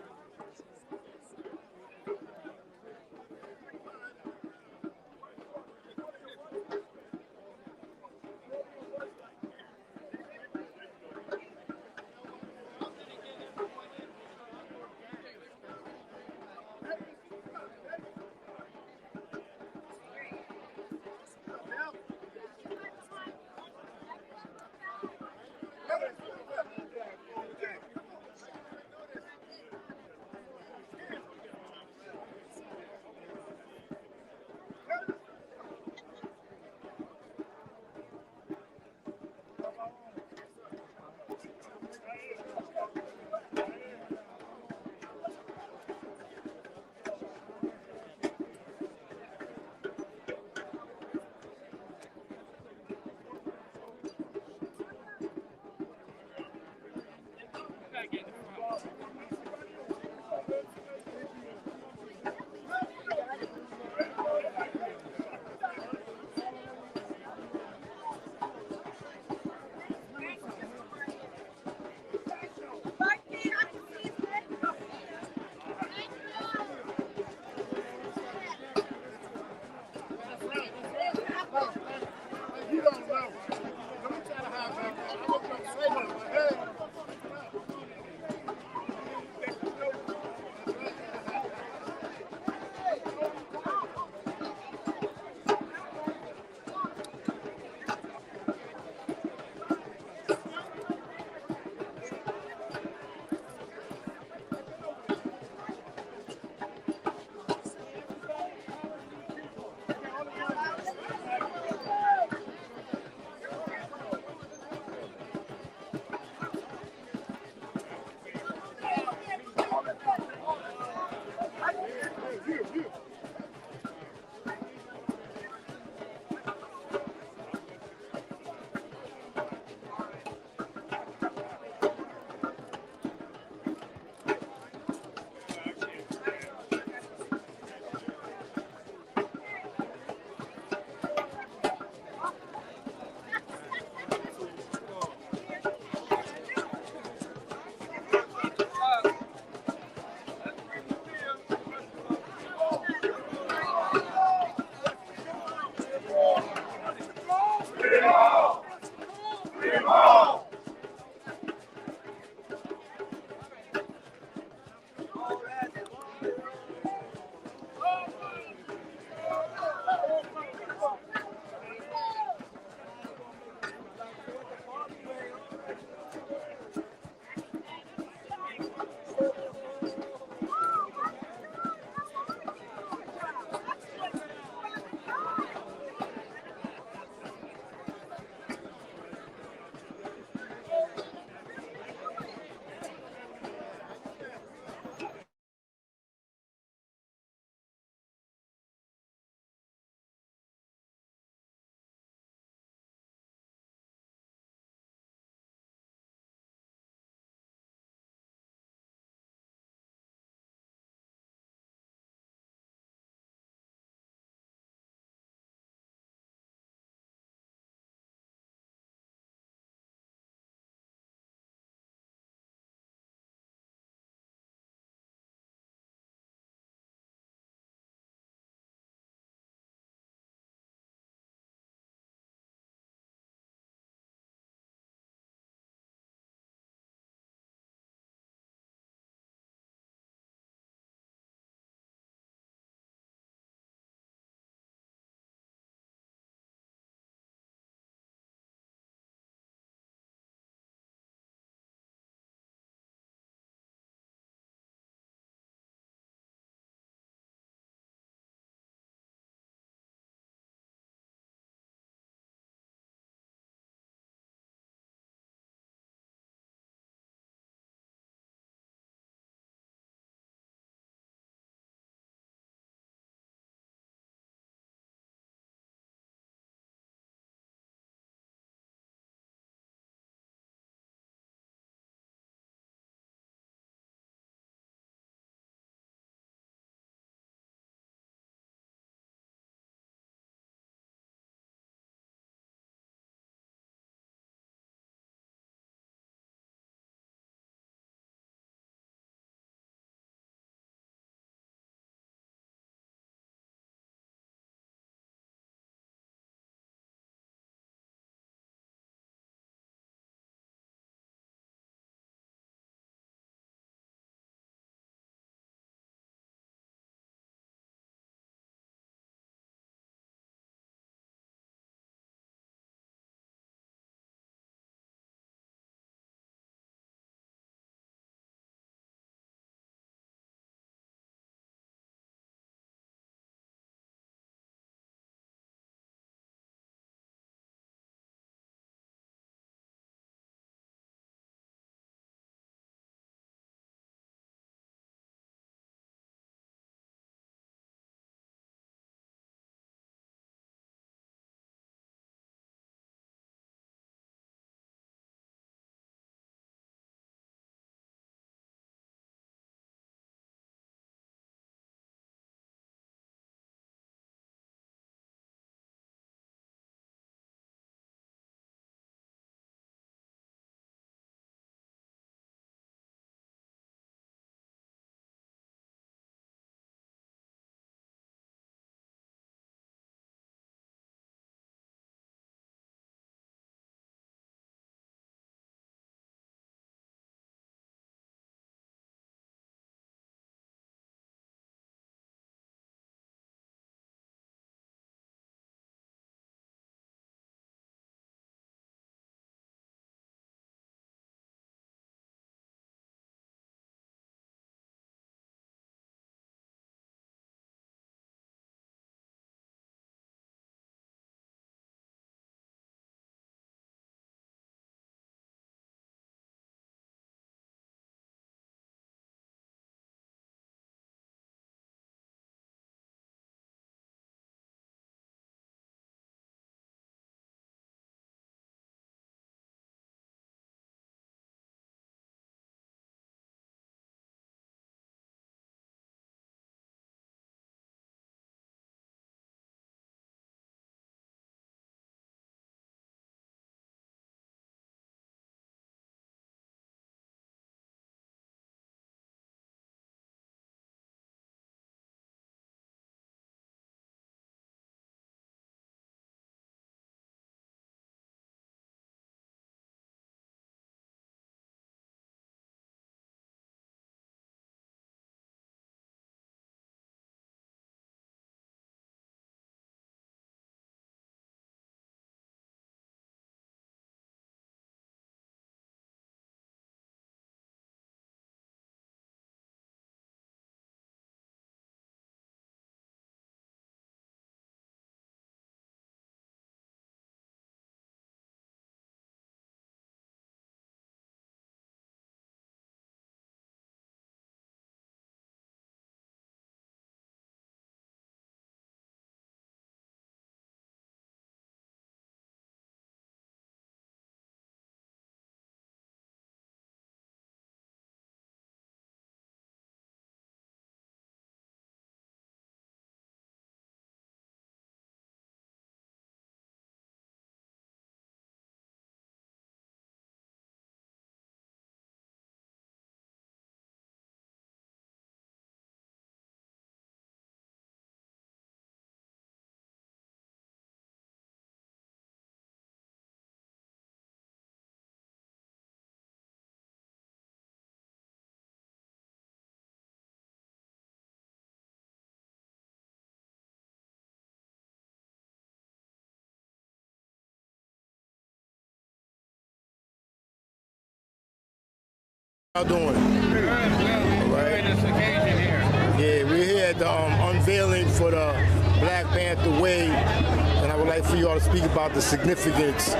How you doing? Good. All right. This occasion here. Yeah, we're here at the unveiling for the Black Panther Way, and I would like for you all to speak about the significance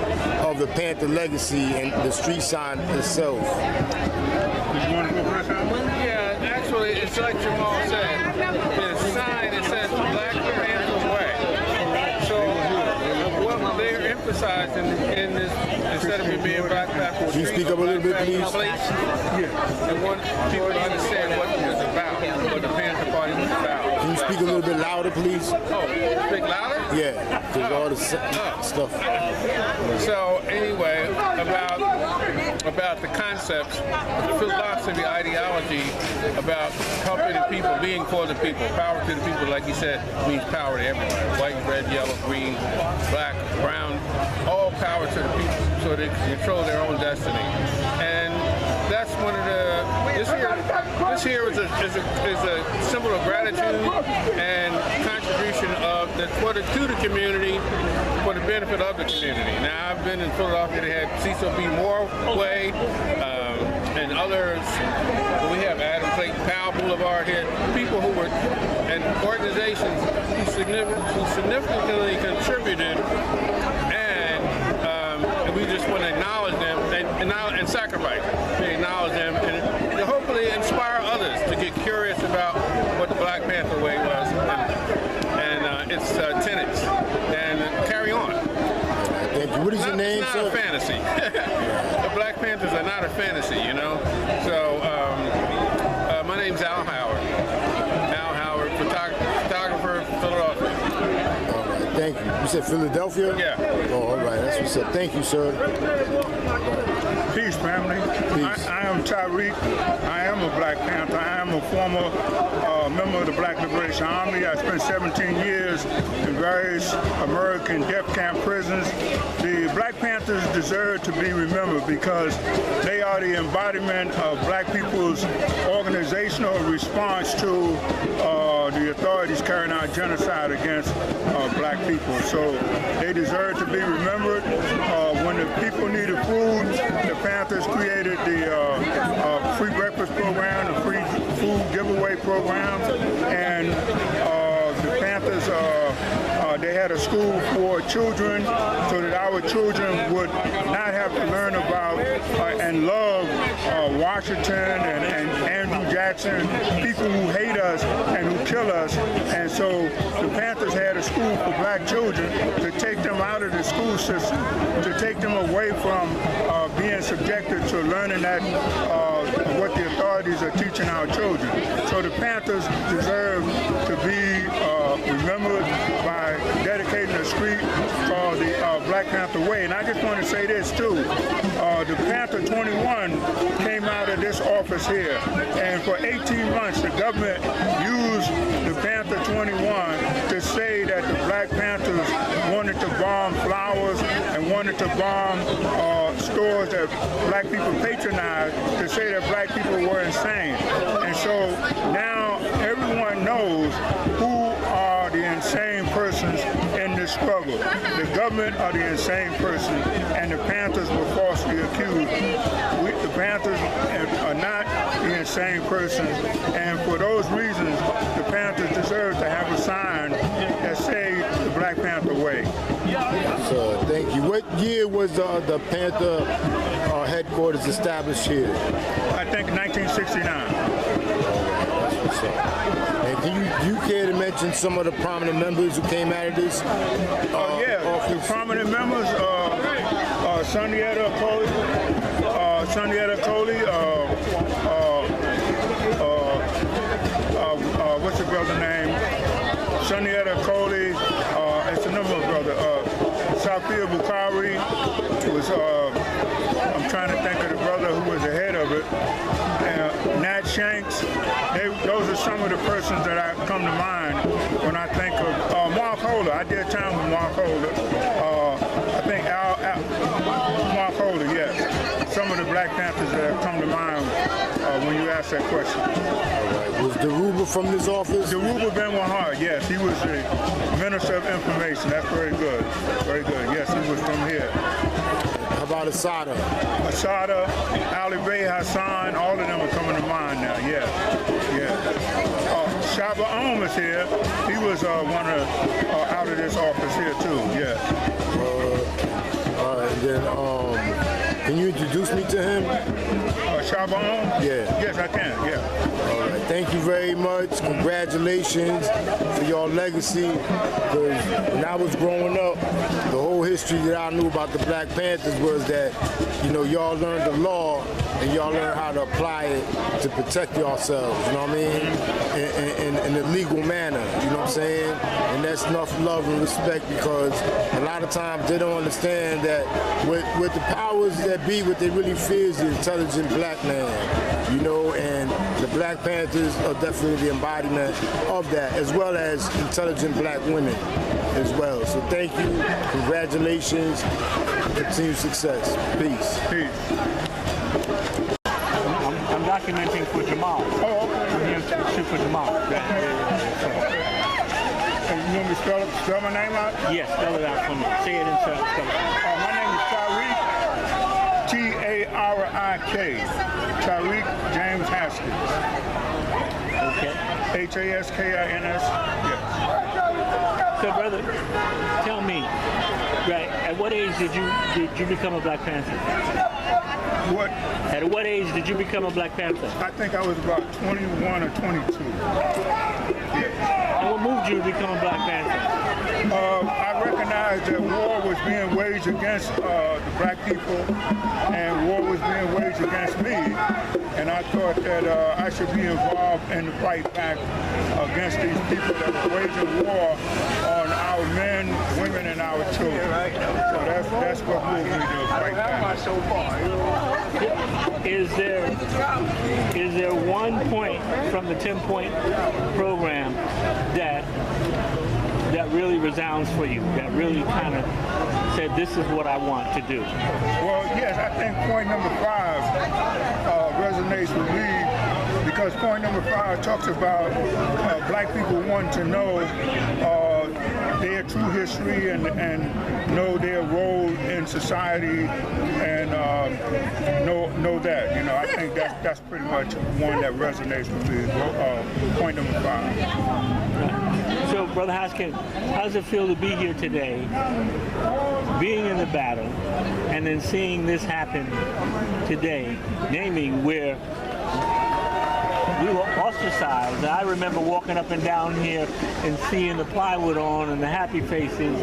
of the Panther legacy and the street sign itself. You want to go first, Yeah, actually, it's like Jamal said. The sign, it says Black Panther Way. So what they're emphasizing in this, instead of it being Black Panther Can you speak up a little bit, please? They want people to understand what it was about, what the Panther Party was about. Can you speak a little bit louder, please? Oh, speak louder? Yeah, because all the stuff. So anyway, about the concepts, the philosophy, ideology about helping the people, being for the people, power to the people, like you said, means power to everyone. White, red, yellow, green, black, brown, all power to the people so they can control their own destiny. And that's one of the, this here is a symbol of gratitude and contribution of to the community for the benefit of the community. Now, I've been in Philadelphia. They had Cecil B. Moore Way and others. We have Adam Clayton Powell Boulevard here. People who were, and organizations who significantly contributed, and we just want to acknowledge them and sacrifice. We acknowledge them and to hopefully inspire others to get curious about what the Black Panther Way was and its tenets and carry on. Thank you. What is your name, it's sir? Not a fantasy. The Black Panthers are not a fantasy, you know. So my name's Al Howard. Al Howard, photographer, Philadelphia. All right, thank you. You said Philadelphia? Yeah. Oh, all right. That's what's up. Thank you, sir. Peace, family. Peace. I am Tyreek. I am a Black Panther. I am a former member of the Black Liberation Army. I spent 17 years in various American death camp prisons. The Black Panthers deserve to be remembered because they are the embodiment of Black people's organizational response to the authorities carrying out genocide against Black people. So they deserve to be remembered. When the people needed food, the Panthers created the free breakfast program, the free food giveaway program, and the Panthers, they had a school for children so that our children would not have to learn about and love Washington and Andrew Jackson, people who hate us and who kill us. And so the Panthers had a school for Black children to take them out of the school system, to take them away from being subjected to learning that what the authorities are teaching our children. So the Panthers deserve to be remembered by dedicating a street called the Black Panther Way. And I just want to say this too. The Panther 21 came out of this office here. And for 18 months, the government used the Panther 21 to say that the Black Panthers wanted to bomb flowers and wanted to bomb stores that Black people patronize, to say that Black people were insane. And so now everyone knows who are the insane persons in this struggle. The government are the insane persons, and the Panthers were falsely accused. The Panthers are not the insane persons, and for those reasons, the Panthers deserve to have a sign that say the Black Panther Way. So, thank you. What year was the Panther headquarters established here? I think 1969. That's what's up. And do you care to mention some of the prominent members who came out of this? The prominent members, Sundiata Coley, what's your brother's name? Sundiata Coley, it's a number of brothers. Safia Bukhari was, I'm trying to think of the brother who was the head of it. Nat Shanks, those are some of the persons that come to mind when I think of Mark Holder. I did time with Mark Holder. I think Mark Holder, yes. Some of the Black Panthers that have come to mind when you ask that question. Was Daruba from this office? Daruba Ben-Wahar, yes. He was the Minister of Information. That's very good. Very good. Yes, he was from here. How about Asada? Asada, Ali Ray Hassan, all of them are coming to mind now, yeah. Shaba is here. He was one of out of this office here too, yeah. All right, then can you introduce me to him? Shaba Yeah. Yes, I can, yeah. All right, thank you very much. Congratulations for your legacy. Because when I was growing up, the whole history that I knew about the Black Panthers was that, you know, y'all learned the law and y'all learned how to apply it to protect yourselves, you know what I mean? In a legal manner, you know what I'm saying? And that's enough love and respect, because a lot of times they don't understand that with the powers that be, what they really fear is the intelligent black man, you know, and the Black Panthers are definitely the embodiment of that, as well as intelligent black women as well. So thank you, congratulations, continued success. Peace. I'm documenting for Jamal. Oh, okay. I'm here to shoot for Jamal. And you want me to spell my name out? Yes, spell it out for me. Say it and spell it. My name is Tariq, T-A-R-I-K. Tariq James Haskins. Okay. H-A-S-K-I-N-S, yes. So, brother, tell me, right, at what age did you become a Black Panther? What? At what age did you become a Black Panther? I think I was about 21 or 22. And what moved you to become a Black Panther? I recognized that war was being waged against the black people, and war was being waged against me. And I thought that I should be involved in the fight back against these people that were waging war on our men, women, and our children. So that's what moved me to fight back. Is there one point from the 10-point program that really resounds for you, that really kind of said, this is what I want to do? Well, yes, I think point number 5 resonates with me, because point number 5 talks about black people wanting to know their true history and know their role in society, and know that. You know, I think that's pretty much one that resonates with me. Point number 5. So, Brother Haskins, how does it feel to be here today, being in the battle, and then seeing this happen today, naming where we were ostracized? I remember walking up and down here and seeing the plywood on and the happy faces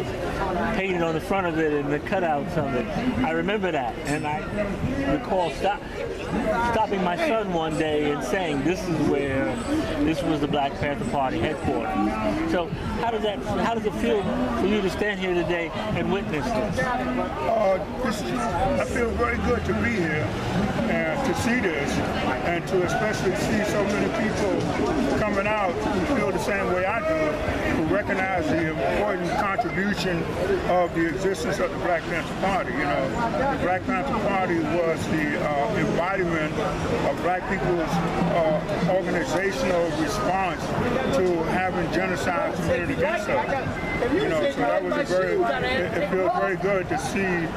painted on the front of it and the cutouts of it. I remember that, and I recall stopping my son one day and saying, this was the Black Panther Party headquarters. So how does it feel for you to stand here today and witness this? I feel very good to be here and to see this, and to especially see so many people coming out who feel the same way I do, who recognize the important contribution of the existence of the Black Panther Party. You know, the Black Panther Party was the embodiment of black people's organizational response to having genocide committed against us. You know, so that was it feels very good to see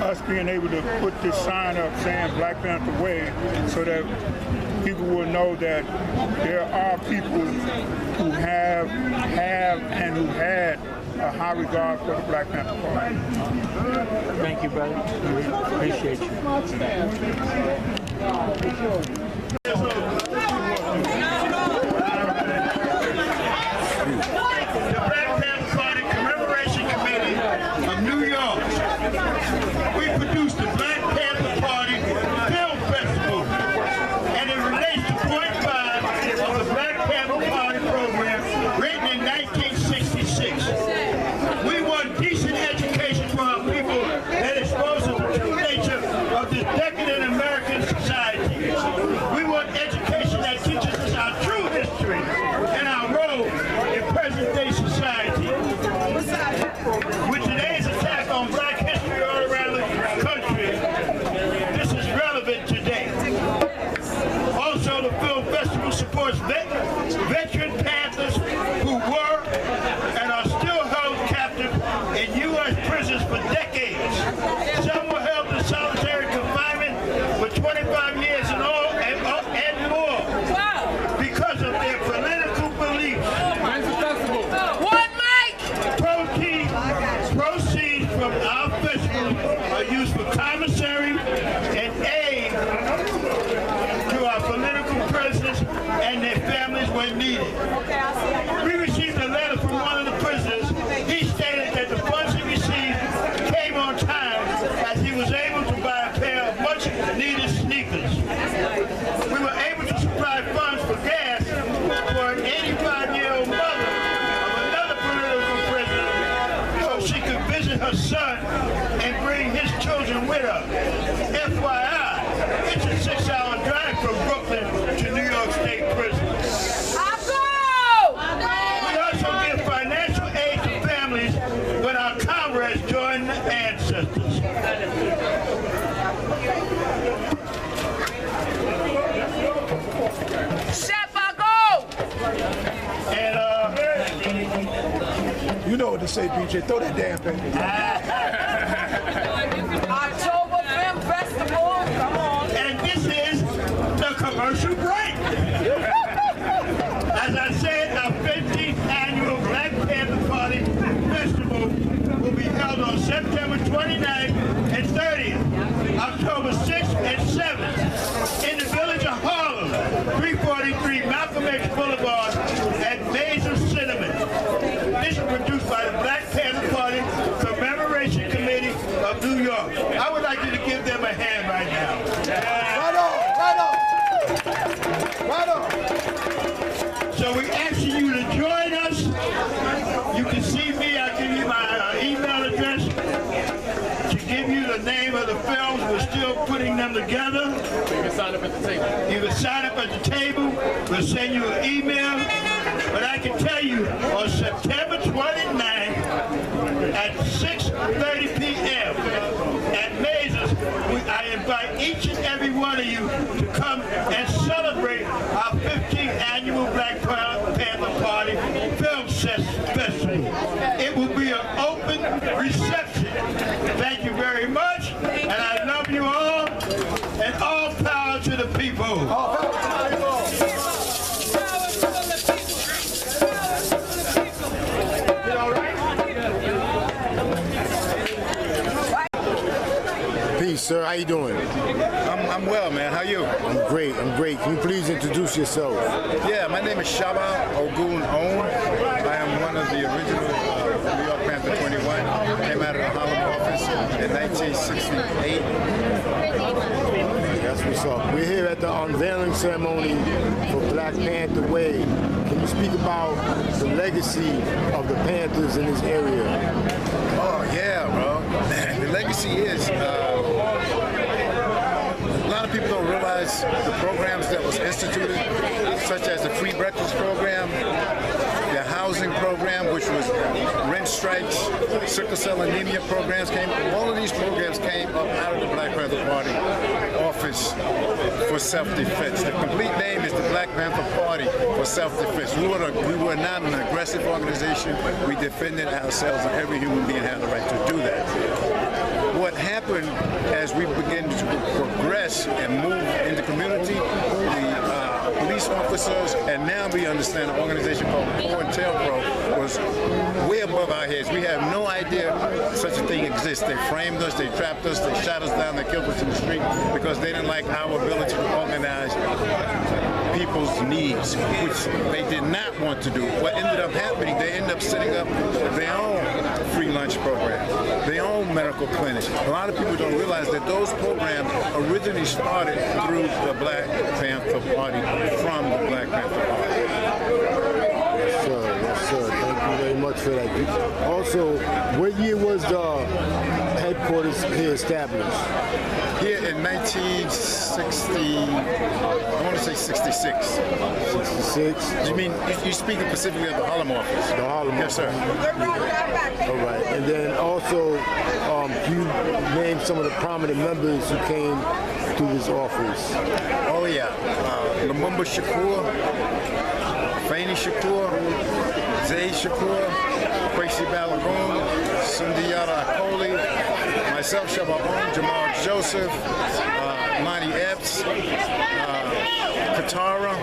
us being able to put this sign up saying Black Panther Way, so that people will know that there are people who have and who had a high regard for the Black Panther Party. Thank you, brother. Appreciate The Black Panther Party Commemoration Committee of New York, we produced the Black Panther Party Film Festival, and it relates to point 5 of the Black Panther Party program, written in 1966. We want decent education for our people that exposes the true nature of this decadent American society. when needed. We received a letter from one of the prisoners. He stated that the funds he received came on time as he was able to buy a pair of much needed sneakers. We were able to supply funds for gas for an 85-year-old mother of another political prisoner so she could visit her son and bring his children with her. FYI, it's a 6-hour drive from Brooklyn to New York State Prison. We also give financial aid to families when our comrades join the ancestors. You know what to say, BJ. Throw that damn thing. October Film Festival, come on. And this is the commercial break. As I said, our 15th annual Black Panther Party Festival will be held on September 29th and 30th, October 6th and 7th, in the village of Harlem, 343 Malcolm X Boulevard at Mason Cinnamon. This is produced by the Black Panther Party Commemoration Committee of New York. I would like you to give them a hand right now. Right on. So we ask you to join us. You can see me. I'll give you my email address to give you the name of the films. We're still putting them together. You can sign up at the table. You can sign up at the table. We'll send you an email. But I can tell you, on September 29th at 6:30 p.m. at Mazes, I invite each and every one of you to come and celebrate our 15th annual Black Panther Party Film Festival. It will be an open reception. Thank you very much, and I love you all, and all power to the people. Peace, sir. How you doing? I'm well, man. How you? I'm great. Can you please introduce yourself? Yeah, my name is Shaba Ogun Own. I am one of the original New York Panther 21. Came out of the Harlem office in 1968. That's what's up. We're here at the unveiling ceremony for Black Panther Way. Can you speak about the legacy of the Panthers in this area? Oh, yeah, bro. The legacy is, a lot of people don't realize the programs that was instituted, such as the free breakfast program, the housing program, which was rent strikes, sickle cell anemia programs all of these programs came up out of the Black Panther Party office for self-defense. The complete name is the Black Panther Party for self-defense. We were not an aggressive organization. We defended ourselves, and every human being had the right to do that. What happened as we began to progress and move in the community, the police officers, and now we understand an organization called COINTELPRO was way above our heads. We have no idea such a thing exists. They framed us, they trapped us, they shot us down, they killed us in the street because they didn't like our ability to organize people's needs, which they did not want to do. What ended up happening, they ended up setting up their own free lunch program, their own medical clinics. A lot of people don't realize that those programs originally started through the Black Panther Party, from the Black Panther Party. Yes, sir. Yes, sir. Thank you very much for that. Also, what year was the headquarters here established? Here in 1960, I want to say 66. 66? You mean, you're speaking specifically of the Harlem office? The Harlem office. Yes, sir. All right. And then also, you name some of the prominent members who came through this office. Oh, yeah. Lumumba Shakur, Fanny Shakur, Zay Shakur, Kwesi Balagoon, Sundiata Akoli, myself, Shababon, Jamal Joseph, Lonnie Epps, Katara,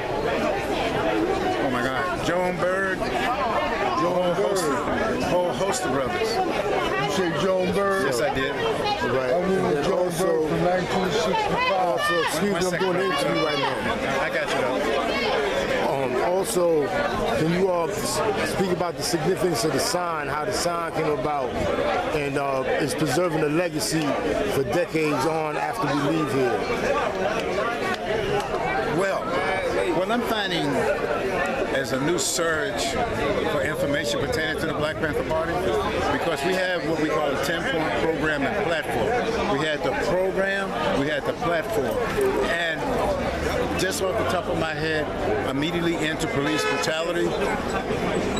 oh my God, Joan Bird, whole host of brothers. You say Joan Bird? Yes, I did. Right. I remember Joan Bird from 1965. So, excuse me, I'm doing an interview right now. I got you though. also, can you all speak about the significance of the sign, how the sign came about, and is preserving the legacy for decades on after we leave here? Well, what I'm finding as a new surge for information pertaining to the Black Panther Party, because we have what we call a 10-point program and platform. We had the program, we had the platform, and just off the top of my head, immediately into police brutality,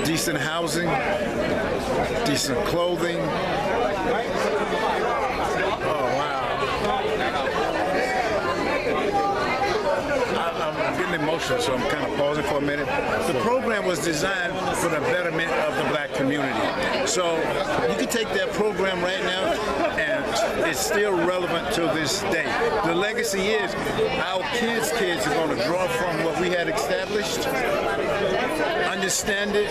decent housing, decent clothing. Oh, wow. I'm getting emotional, so I'm kind of pausing for a minute. The program was designed for the betterment of the black community. So you can take that program right now, and it's still relevant to this day. The legacy is our kids' kids are going to draw from what we had established, understand it,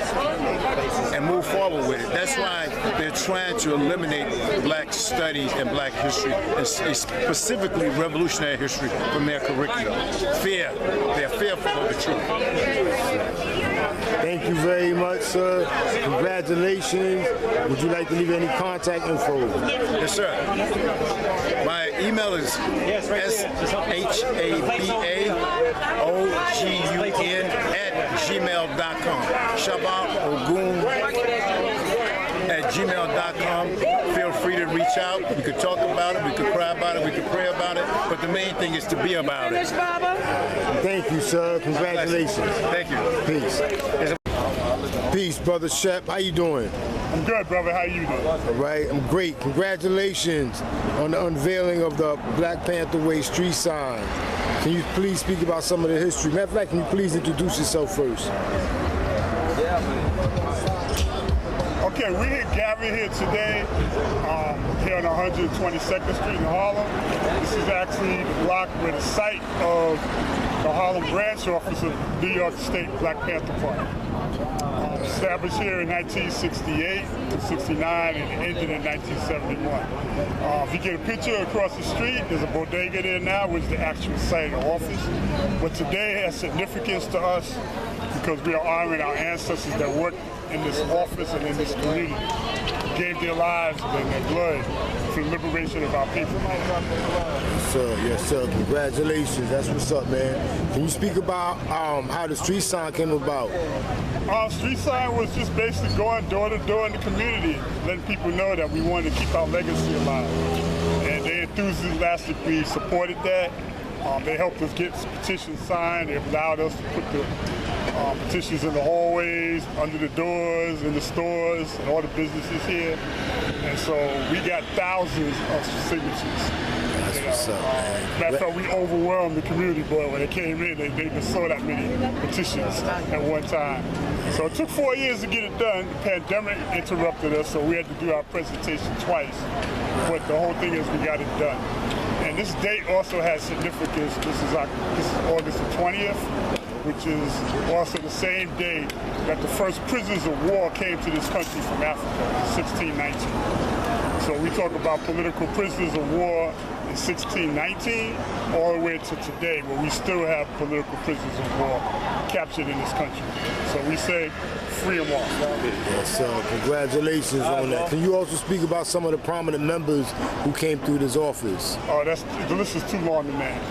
and move forward with it. That's why they're trying to eliminate black studies and black history, and specifically revolutionary history, from their curriculum. Fear. They're fearful of the truth. Thank you very much, sir. Congratulations. Would you like to leave any contact info? Yes, sir. My email is shabaogun@gmail.com. shabaogun@gmail.com. Feel free to reach out. We could talk about it, we could cry about it, we could pray about it, but the main thing is to be about it. Thank you, sir. Congratulations. Thank you. Peace. Peace, Brother Shep. How you doing? I'm good, brother. How you doing? All right, I'm great. Congratulations on the unveiling of the Black Panther Way street sign. Can you please speak about some of the history? Matter of fact, can you please introduce yourself first? Okay, we're gathered here today, here on 122nd Street in Harlem. This is actually the block where the site of the Harlem branch office of New York State Black Panther Party. Established here in 1968 to 69 and ended in 1971. If you get a picture across the street, there's a bodega there now, which is the actual site of the office. But today has significance to us because we are honoring our ancestors that worked in this office and in this community, gave their lives and their blood for the liberation of our people. Yes, sir. Yes, sir. Congratulations. That's what's up, man. Can you speak about how the street sign came about? Street sign was just basically going door to door in the community, letting people know that we wanted to keep our legacy alive. And they enthusiastically supported that. They helped us get petitions signed. They allowed us to put the petitions in the hallways, under the doors, in the stores, and all the businesses here. And so we got thousands of signatures. That's what's up, man. Matter of fact, we overwhelmed the community, boy. When they came in, they just saw that many petitions at one time. So it took 4 years to get it done. The pandemic interrupted us, so we had to do our presentation twice. But the whole thing is we got it done. And this date also has significance. This is August the 20th, which is also the same day that the first prisoners of war came to this country from Africa in 1619. So we talk about political prisoners of war in 1619 all the way to today, where we still have political prisoners of war captured in this country. So we say, free them all. Yes, sir. Congratulations on that. Can you also speak about some of the prominent members who came through this office? Oh, the list is too long to name.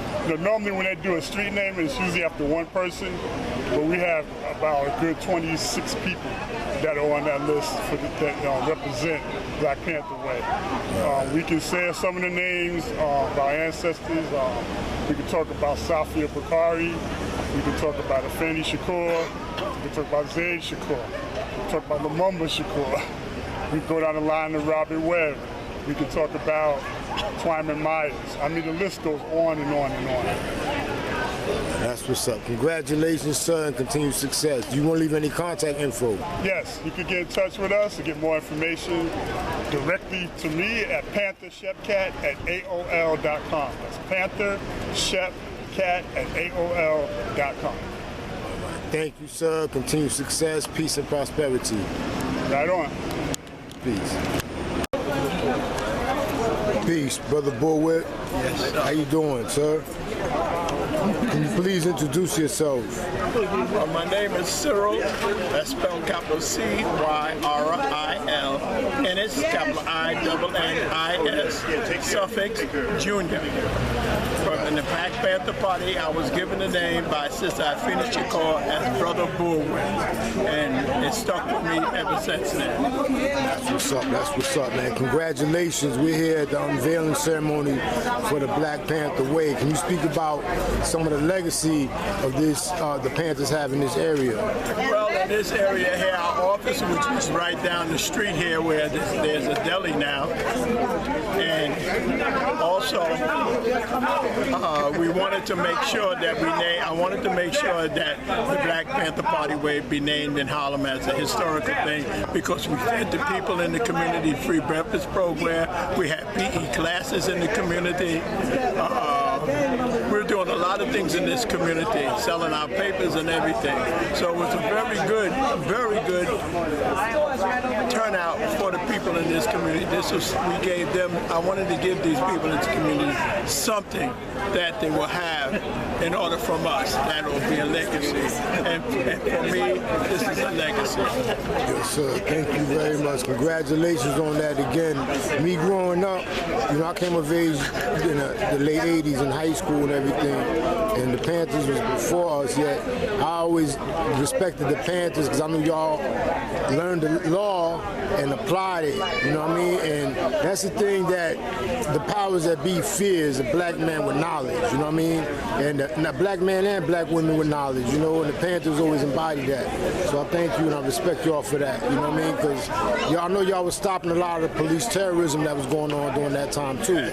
Normally when they do a street name, it's usually after one person, but we have about a good 26 people that are on that list that represent Black Panther Way. We can say some of the names of our ancestors. We can talk about Safia Bakari. We can talk about Afeni Shakur. We can talk about Zaid Shakur. We can talk about Lumumba Shakur. We can go down the line to Robert Webb. We can talk about Twyman Myers. I mean, the list goes on and on and on. That's what's up. Congratulations, sir, and continued success. Do you want to leave any contact info? Yes, you can get in touch with us to get more information directly to me at panthershepcat@aol.com. That's panthershepcat@aol.com. Thank you, sir. Continued success, peace, and prosperity. Right on. Peace. Peace, Brother Bullwhip. Yes, sir. How you doing, sir? Can you please introduce yourself? My name is Cyril. That's spelled capital C-Y-R-I-L. And it's capital I-double-N-I-S. Suffix Jr. In the Black Panther Party, I was given the name by Sister I finished your call as Brother Bullwick. And it stuck with me ever since then. That's what's up. That's what's up, man. Congratulations. We're here at the unveiling ceremony for the Black Panther Way. Can you speak about some of the legacy of this, the Panthers have in this area? Well, in this area here, our office, which is right down the street here where there's a deli now, and also we wanted to make sure that I wanted to make sure that the Black Panther Party Way be named in Harlem as a historical thing, because we fed the people in the community free breakfast program. We had PE classes in the community. We're doing a lot of things in this community, selling our papers and everything. So it was a very good turnout for the people in this community. We gave them, I wanted to give these people in this community something that they will have in order from us. That will be a legacy. And for me, this is a legacy. Yes, sir. Thank you very much. Congratulations on that again. Me growing up, I came of age in the late 80s in high school and everything, and the Panthers was before us, yet I always respected the Panthers because I knew y'all learned the law and applied it, you know what I mean? And that's the thing that the powers that be fears, a black man with knowledge, you know what I mean? And a black man and black women with knowledge, and the Panthers always embody that. So I thank you and I respect y'all for that, you know what I mean? Because I know y'all was stopping a lot of the police terrorism that was going on during that time too,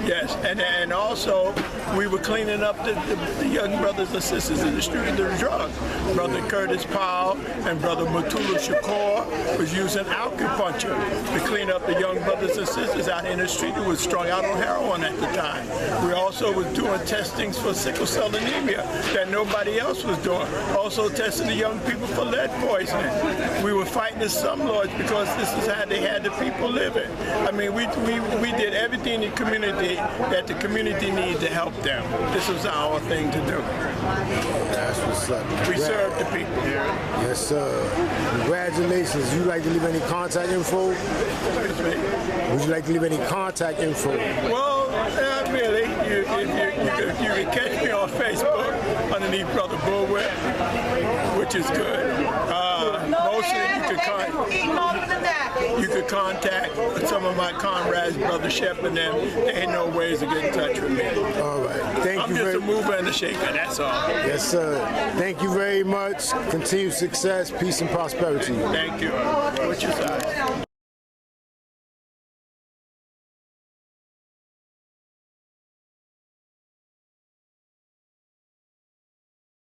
Yes, and also we were cleaning up the young brothers and sisters in the street of the drug. Brother Curtis Powell and Brother Matula Shakur was using acupuncture to clean up the young brothers and sisters out in the street who was strung out on heroin at the time. We also was doing testings for sickle cell anemia that nobody else was doing. Also testing the young people for lead poisoning. We were fighting the slumlords because this is how they had the people living. I mean, we did everything in the community that the community needed to help them. This was our thing to do. That's what's up. We served the people. Yes, sir. Congratulations. Would you like to leave any contact info? Excuse me? Would you like to leave any contact info? Well, not really. You can catch me on Facebook underneath Brother Bullwick, which is good. Mostly you could contact some of my comrades, Brother Shep and them. There ain't no ways to get in touch with me. All right. Thank you. I'm just a mover and a shaker, that's all. Yes, sir. Thank you very much. Continued success, peace, and prosperity. Thank you. What's your size?